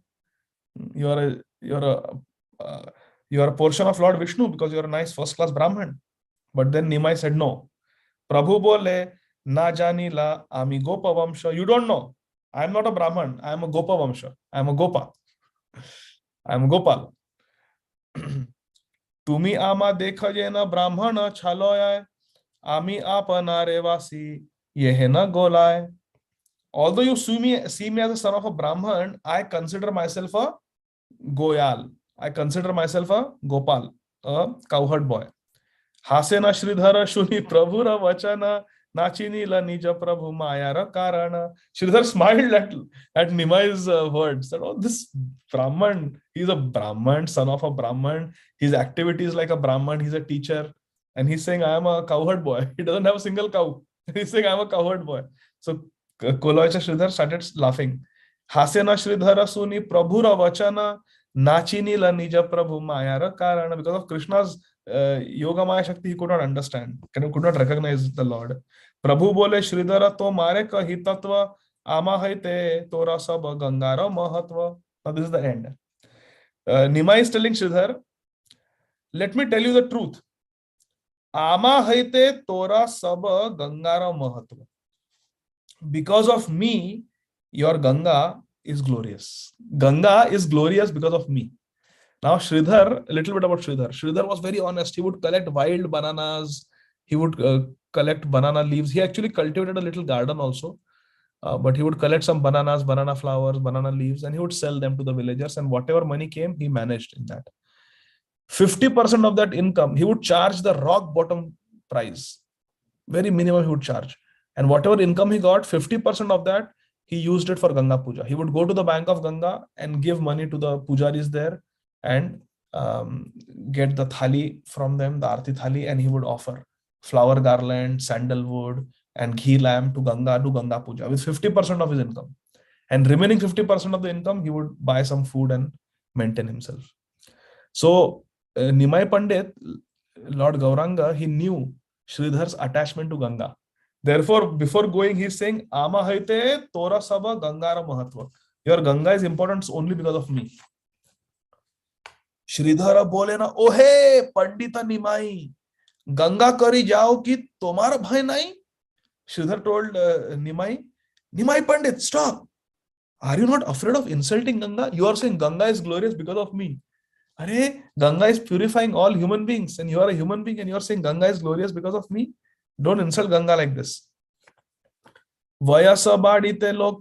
You are a portion of Lord Vishnu because you are a nice first class Brahman. But then Nimai said, no. Prabhu bole na jani la ami gopa vamsha. You don't know. I am not a Brahman. I am a gopa vamsha. I am a gopa. I am a gopal. Tumi ama dekhaje na brahmana chaloya ami apana revasi yehena golai. Although you see me as a son of a Brahman, I consider myself a goyal. I consider myself a gopal, a cowherd boy. Hasena Sridhara shuni prabhura vachana nachini la nija prabhu mayara karana. Sridhar smiled at Nimai's words. Said, oh, this Brahman, he's a Brahman, son of a Brahman. His activity is like a Brahman. He's a teacher. And he's saying, I am a cowherd boy. He doesn't have a single cow. He's saying, I am a cowherd boy. So Kolovacha Sridhar started laughing. Hasena Sridhara suni prabhura vachana nachini la nija prabhu mayara karana. Because of Krishna's yoga maya shakti, he could not understand, could not recognize the Lord. Prabhu bole Sridhara to mare kahi tatva ama haite tora sab gangara mahatva. Now this is the end. Nimai is telling Sridhar, let me tell you the truth. Ama haite tora sab gangara mahatva. Because of me, your Ganga is glorious. Ganga is glorious because of me. Now Sridhar, a little bit about Sridhar. Sridhar was very honest. He would collect wild bananas. He would collect banana leaves. He actually cultivated a little garden also. But he would collect some bananas, banana flowers, banana leaves, and he would sell them to the villagers. And whatever money came, he managed in that. 50% of that income, he would charge the rock bottom price. Very minimum he would charge. And whatever income he got, 50% of that, he used it for Ganga Puja. He would go to the bank of Ganga and give money to the pujaris there and get the thali from them, the arti thali, and he would offer flower garland, sandalwood, and ghee lamp to do Ganga Puja with 50% of his income. And remaining 50% of the income, he would buy some food and maintain himself. So Nimai Pandit, Lord Gauranga, he knew Sridhar's attachment to Ganga. Therefore, before going, he's saying, Ama haite tora saba gangara mahatva. Your Ganga is important only because of me. Sridhara bole na, ohe Pandita Nimai, Ganga kari jao ki tomara bhai nahi. Sridhar told Nimai Pandit, stop. Are you not afraid of insulting Ganga? You are saying Ganga is glorious because of me. Arey, Ganga is purifying all human beings, and you are a human being, and you are saying Ganga is glorious because of me. Don't insult Ganga like this. वयस बाड़ीते लोक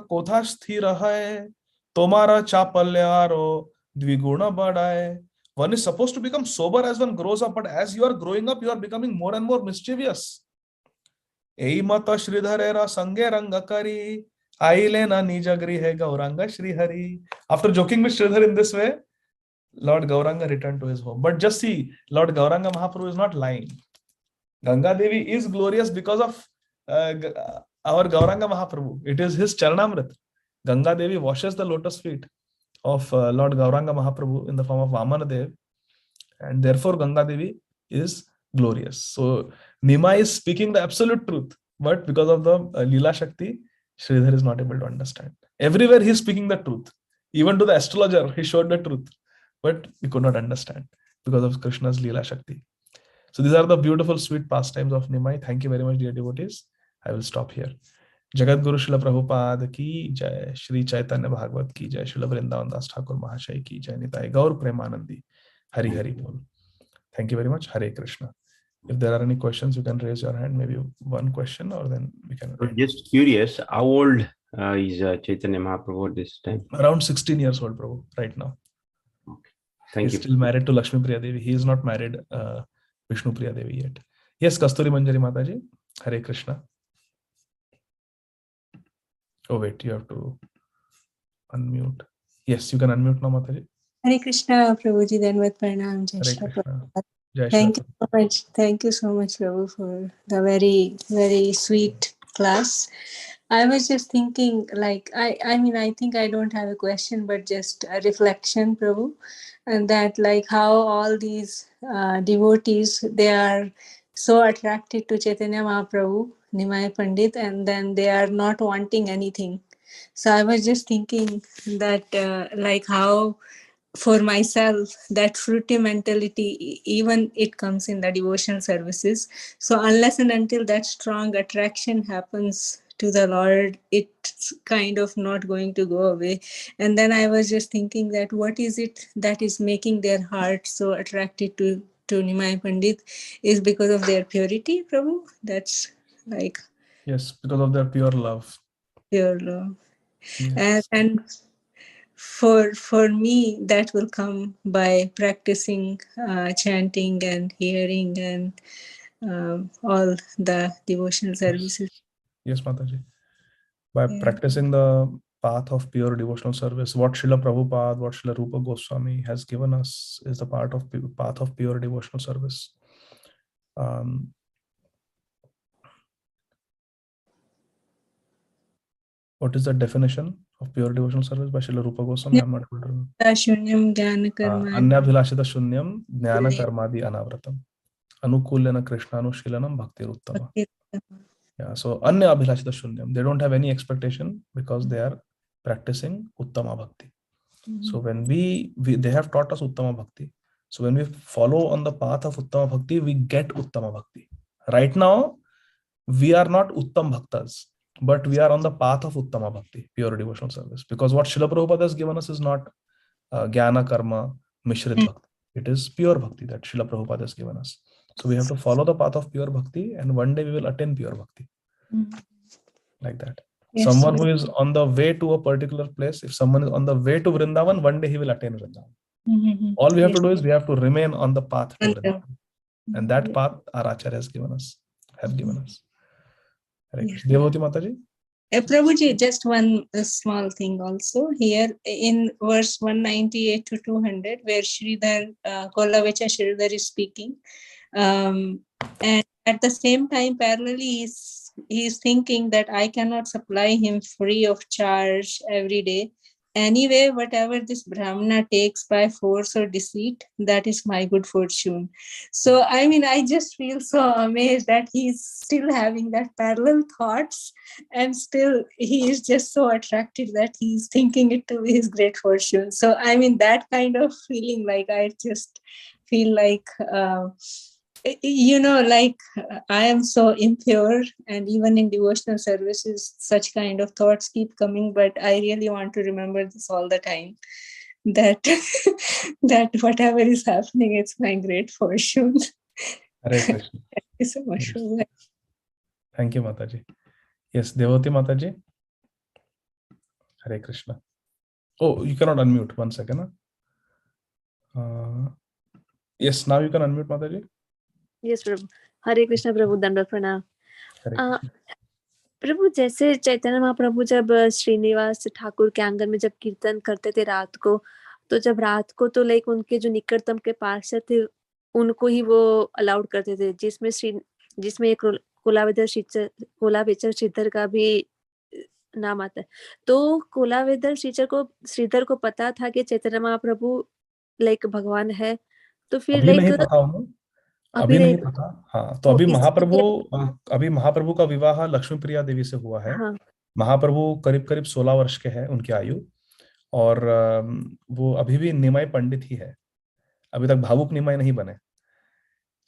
कोथा स्थिर है तुम्हारा चापल्यारो द्विगुण बढ़ाए. One is supposed to become sober as one grows up, but as you are growing up, you are becoming more and more mischievous. एई मत श्रीधरेरा संगे रंग करी आइले ना निज गृह Gaurang Shrihari. After joking with Sridhar in this way, Lord Gauranga returned to his home. But just see, Lord Gauranga Mahaprabhu is not lying. Ganga Devi is glorious because of our Gauranga Mahaprabhu. It is his Charanamrit. Ganga Devi washes the lotus feet of Lord Gauranga Mahaprabhu in the form of Vamanadev, and therefore Ganga Devi is glorious. So Nima is speaking the absolute truth, but because of the Leela Shakti, Sridhar is not able to understand. Everywhere he is speaking the truth. Even to the astrologer, he showed the truth, but he could not understand because of Krishna's Leela Shakti. So these are the beautiful, sweet pastimes of Nimai. Thank you very much, dear devotees. I will stop here. Jagat Guru Srila Prabhupada ki jai, Shri Caitanya Bhagavata ki jai, Srila Vrindavan Das Thakur Mahashaya ki jai, Nitai Gaur Premanandi, Hari Hari Bol. Thank you very much. Hare Krishna. If there are any questions, you can raise your hand. Maybe one question, or then we can. Just curious, how old is Chaitanya Mahaprabhu this time? Around 16 years old, Prabhu, right now. Okay. Thank you. He's still married to Lakshmi Priya Devi. He is not married Vishnu Priya Devi yet. Yes, Kasturi Manjari Mataji. Hare Krishna. Oh wait, you have to unmute. Yes, you can unmute now, Mataji. Hare Krishna, Prabhuji, Dhanvat Pranam. Jai Hare Shri Krishna. Prabhupada. Jai Thank Shri you so much. Thank you so much, Prabhu, for the very, very sweet class. I was just thinking, like, I mean, I think I don't have a question, but just a reflection, Prabhu, and that, like, how all these devotees, they are so attracted to Chaitanya Mahaprabhu, Nimai Pandit, and then they are not wanting anything. So I was just thinking that, like, how for myself that fruity mentality, even it comes in the devotional services. So unless and until that strong attraction happens to the Lord, it's kind of not going to go away. And then I was just thinking that what is it that is making their heart so attracted to Nimai Pandit is because of their purity, Prabhu. That's like, yes, because of their pure love. pure love. Yes. And for me, that will come by practicing chanting and hearing and all the devotional services. Yes, Mataji. By Yeah. practicing the path of pure devotional service, what Srila Prabhupada, what Srila Rupa Goswami has given us is the path of pure devotional service. What is the definition of pure devotional service by Srila Rupa Goswami? I'm not able to remember. Shunyam Jnana Karma. Anyabhilashita Shunyam Jnana Karmadi Anavratam Anukulyana Krishnanushilanam Bhakti Uttama. Yeah, so Anya Abhilashita Shunyam. They don't have any expectation because they are practicing Uttama Bhakti. So when they have taught us Uttama Bhakti. So when we follow on the path of Uttama Bhakti, we get Uttama Bhakti. Right now, we are not Uttam Bhaktas, but we are on the path of Uttama Bhakti, pure devotional service. Because what Srila Prabhupada has given us is not Jnana Karma Mishrit Bhakti. It is pure Bhakti that Srila Prabhupada has given us. So we have to follow the path of pure Bhakti, and one day we will attain pure Bhakti. Like that. Yes, Someone who is on the way to a particular place, if someone is on the way to Vrindavan, one day he will attain Vrindavan. All we have to do is we have to remain on the path to Vrindavan. And that path our Acharya has given us. Devoti Mataji? Prabhuji, just one small thing also here in verse 198 to 200, where Sridhar, Kolavecha Sridhar is speaking. And at the same time, parallelly, he's thinking that I cannot supply him free of charge every day. Anyway, whatever this Brahmana takes by force or deceit, that is my good fortune. So, I mean, I just feel so amazed that he's still having that parallel thoughts, and still he is just so attracted that he's thinking it to be his great fortune. So, I mean, that kind of feeling, like, I just feel like, like I am so impure, and even in devotional services, such kind of thoughts keep coming, but I really want to remember this all the time. that that whatever is happening, it's my great fortune. Hare Krishna. Thank you so much for that. Thank you, Mataji. Yes, Devoti Mataji. Hare Krishna. Oh, you cannot unmute. 1 second. Yes, now you can unmute, Mataji. Yes, Prabhu. Hare Krishna, Prabhu. Dandavat pranam. Hare Krishna. प्रभु जैसे चैतन्य महाप्रभु जब श्रीनिवास ठाकुर के आंगन में जब कीर्तन करते थे रात को, तो जब रात को तो लाइक उनके जो निकटतम के पार्षद थे उनको ही वो अलाउड करते थे, जिसमें एक कोलावेदर श्रीधर का भी नाम आता है। तो कोलावेदर श्रीधर को पता था कि चैतन्य महाप्रभु लाइक भगवान है, तो फिर अभी लाइक नहीं पता हूँ, अभी नहीं पता। हाँ, तो अभी महाप्रभु का विवाह लक्ष्मी प्रिया देवी से हुआ है। हाँ, महाप्रभु करीब करीब 16 वर्ष के हैं उनकी आयु, और वो अभी भी निमाई पंडित ही है, अभी तक भावुक निमाई नहीं बने।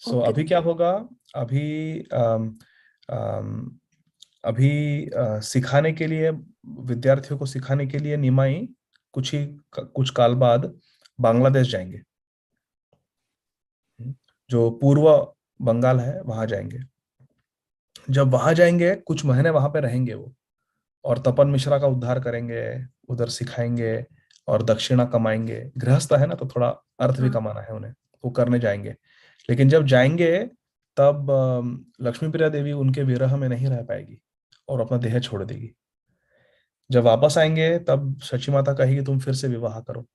सो अभी क्या होगा, अभी सिखाने के लिए, विद्यार्थियों को सिखाने के लिए निमाई कुछ काल बाद बांग्लादेश जाएंगे, जो पूर्व बंगाल है, वहां जाएंगे। जब वहां जाएंगे कुछ महीने वहां पे रहेंगे वो, और तपन मिश्रा का उद्धार करेंगे, उधर सिखाएंगे और दक्षिणा कमाएंगे। गृहस्थ है ना, तो थोड़ा अर्थ भी कमाना है उन्हें, वो करने जाएंगे। लेकिन जब जाएंगे तब लक्ष्मी प्रिया देवी उनके विरह में नहीं रह पाएगी और अपना देह छोड़ देगी। जब वापस आएंगे तब सची माता कहेगी तुम फिर से विवाह करो।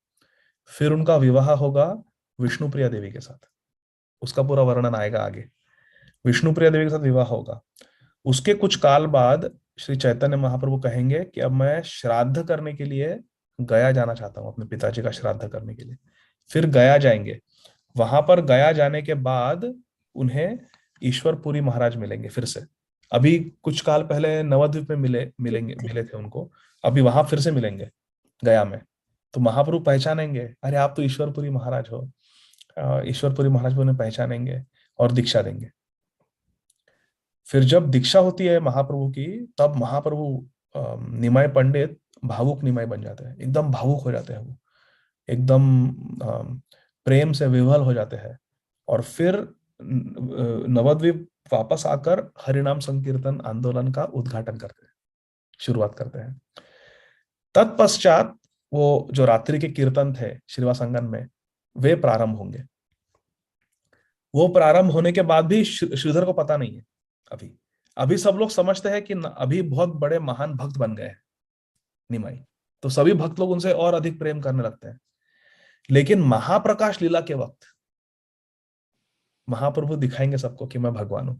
फिर उनका विवाह होगा विष्णु प्रिया देवी के साथ, उसका पूरा वर्णन आएगा आगे। विष्णु प्रिया देवी के साथ विवाह होगा। उसके कुछ काल बाद श्री चैतन्य महाप्रभु कहेंगे कि अब मैं श्राद्ध करने के लिए गया जाना चाहता हूँ, अपने पिताजी का श्राद्ध करने के लिए। फिर गया जाएंगे। वहां पर गया जाने के बाद उन्हें ईश्वरपुरी महाराज मिलेंगे फिर से। अभी कुछ काल पहले नवद्वीप में मिले थे उनको, अभी वहां फिर से मिलेंगे गया में। तो महाप्रभु पहचानेंगे, अरे आप तो ईश्वरपुरी महाराज हो। ईश्वरपुरी महाराज उन्हें पहचानेंगे और दीक्षा देंगे। फिर जब दीक्षा होती है महाप्रभु की, तब महाप्रभु निमाय पंडित भावुक निमाय बन जाते हैं, एकदम भावुक हो जाते हैं वो, एकदम प्रेम से विह्वल हो जाते हैं। और फिर नवद्वीप वापस आकर हरिनाम संकीर्तन आंदोलन का उद्घाटन करते हैं, शुरुआत करते हैं। तत्पश्चात वो जो रात्रि के कीर्तन थे श्रीनिवास आंगन में, वे प्रारंभ होंगे। वो प्रारंभ होने के बाद भी श्रीधर को पता नहीं है। अभी सब लोग समझते हैं कि अभी बहुत बड़े महान भक्त बन गए हैं निमाई, तो सभी भक्त लोग उनसे और अधिक प्रेम करने लगते हैं। लेकिन महाप्रकाश लीला के वक्त महाप्रभु दिखाएंगे सबको कि मैं भगवान हूं,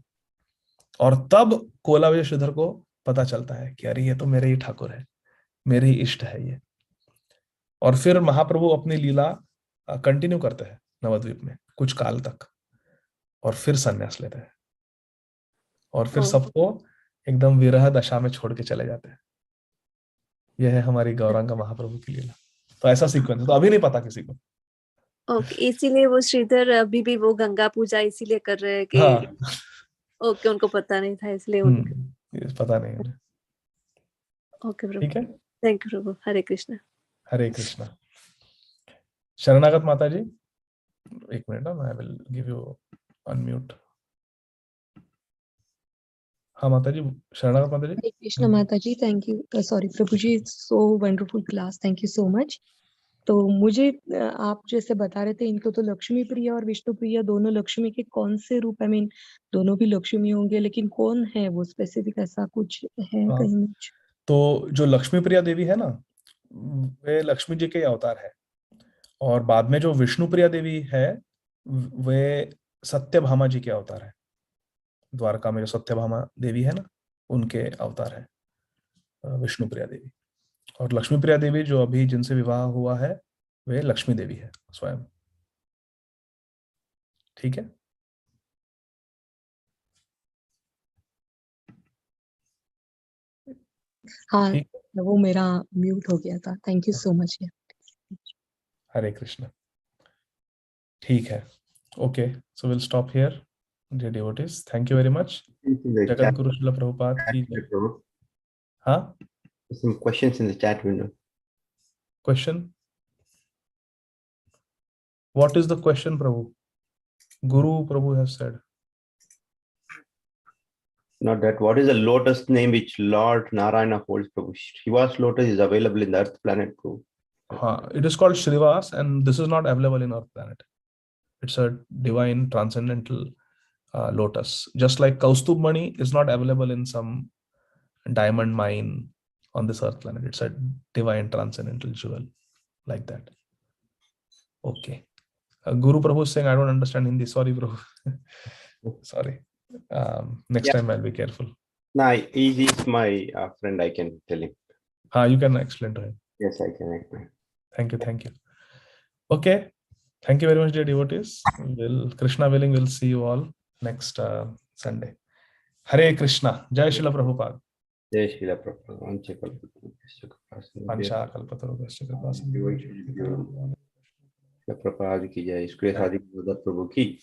और तब कोलावेद श्रीधर को पता चलता है कि अरे ये तो मेरे ही ठाकुर है, मेरे ही इष्ट है ये। और फिर महाप्रभु अपनी लीला कंटिन्यू करते हैं नवद्वीप में कुछ काल तक, और फिर संन्यास लेते हैं, और फिर सबको एकदम विरह दशा में छोड़ के चले जाते हैं। यह है हमारी गौरांगा महाप्रभु की लीला। तो ऐसा सीक्वेंस है, तो अभी नहीं पता किसी को। ओके, इसीलिए वो श्रीधर अभी भी वो गंगा पूजा इसीलिए कर रहे हैं कि ओके, उनको पता नहीं था, इसलिए पता नहीं उन्हें। ओके प्रभु, ठीक है, थैंक यू प्रभु। हरे कृष्णा। हरे कृष्णा। शरणागत माता जी, एक मिनट ना, I will give you unmute. हाँ माता जी, शरणागत माता जी। हरे कृष्णा माता जी, थैंक यू। सॉरी प्रभु जी, so wonderful class, thank you so much. तो मुझे आप जैसे बता रहे थे, इनको तो लक्ष्मी प्रिया और विष्णु प्रिया दोनों लक्ष्मी के कौन से रूप, आई मीन दोनों भी लक्ष्मी होंगे, लेकिन कौन है वो स्पेसिफिक, ऐसा कुछ है कहीं? तो जो लक्ष्मी प्रिया देवी है ना, वे लक्ष्मी जी के अवतार है। और बाद में जो विष्णु प्रिया देवी है, वे सत्यभामा जी के अवतार है। द्वारका में जो सत्यभामा देवी है ना, उनके अवतार है विष्णु प्रिया देवी। और लक्ष्मी प्रिया देवी जो अभी जिनसे विवाह हुआ है, वे लक्ष्मी देवी है स्वयं। ठीक है, हाँ, वो मेरा म्यूट हो गया था, थैंक यू सो मच। हरे कृष्ण। ठीक है, okay, so will stop here dear devotees, thank you very much. Jagat Guru Srila Prabhupada ki jai. हाँ, some questions in the chat window. Question? What is the question, Prabhu? Guru Prabhu has said. Not that. What is the lotus name which Lord Narayana holds, Prabhu? Shiva's lotus is available in the Earth planet, Prabhu. It is called Shrivas, and this is not available in our planet. It's a divine transcendental lotus. Just like Kaustubh Mani is not available in some diamond mine on this Earth planet. It's a divine transcendental jewel, like that. Okay. Guru Prabhu is saying, I don't understand Hindi. Sorry, Prabhu. Sorry. Next time I'll be careful. No, he is my friend. I can tell him. You can explain to him. Yes, I can explain. Thank you. Thank you. Okay. Thank you very much, dear devotees. Krishna willing, we'll see you all next Sunday. Hare Krishna. Jai Srila Prabhupada. Jai Srila Prabhupada. Pancha Kalpataru Prabhupada ki jai. Ādi Gadādhara Prabhu ki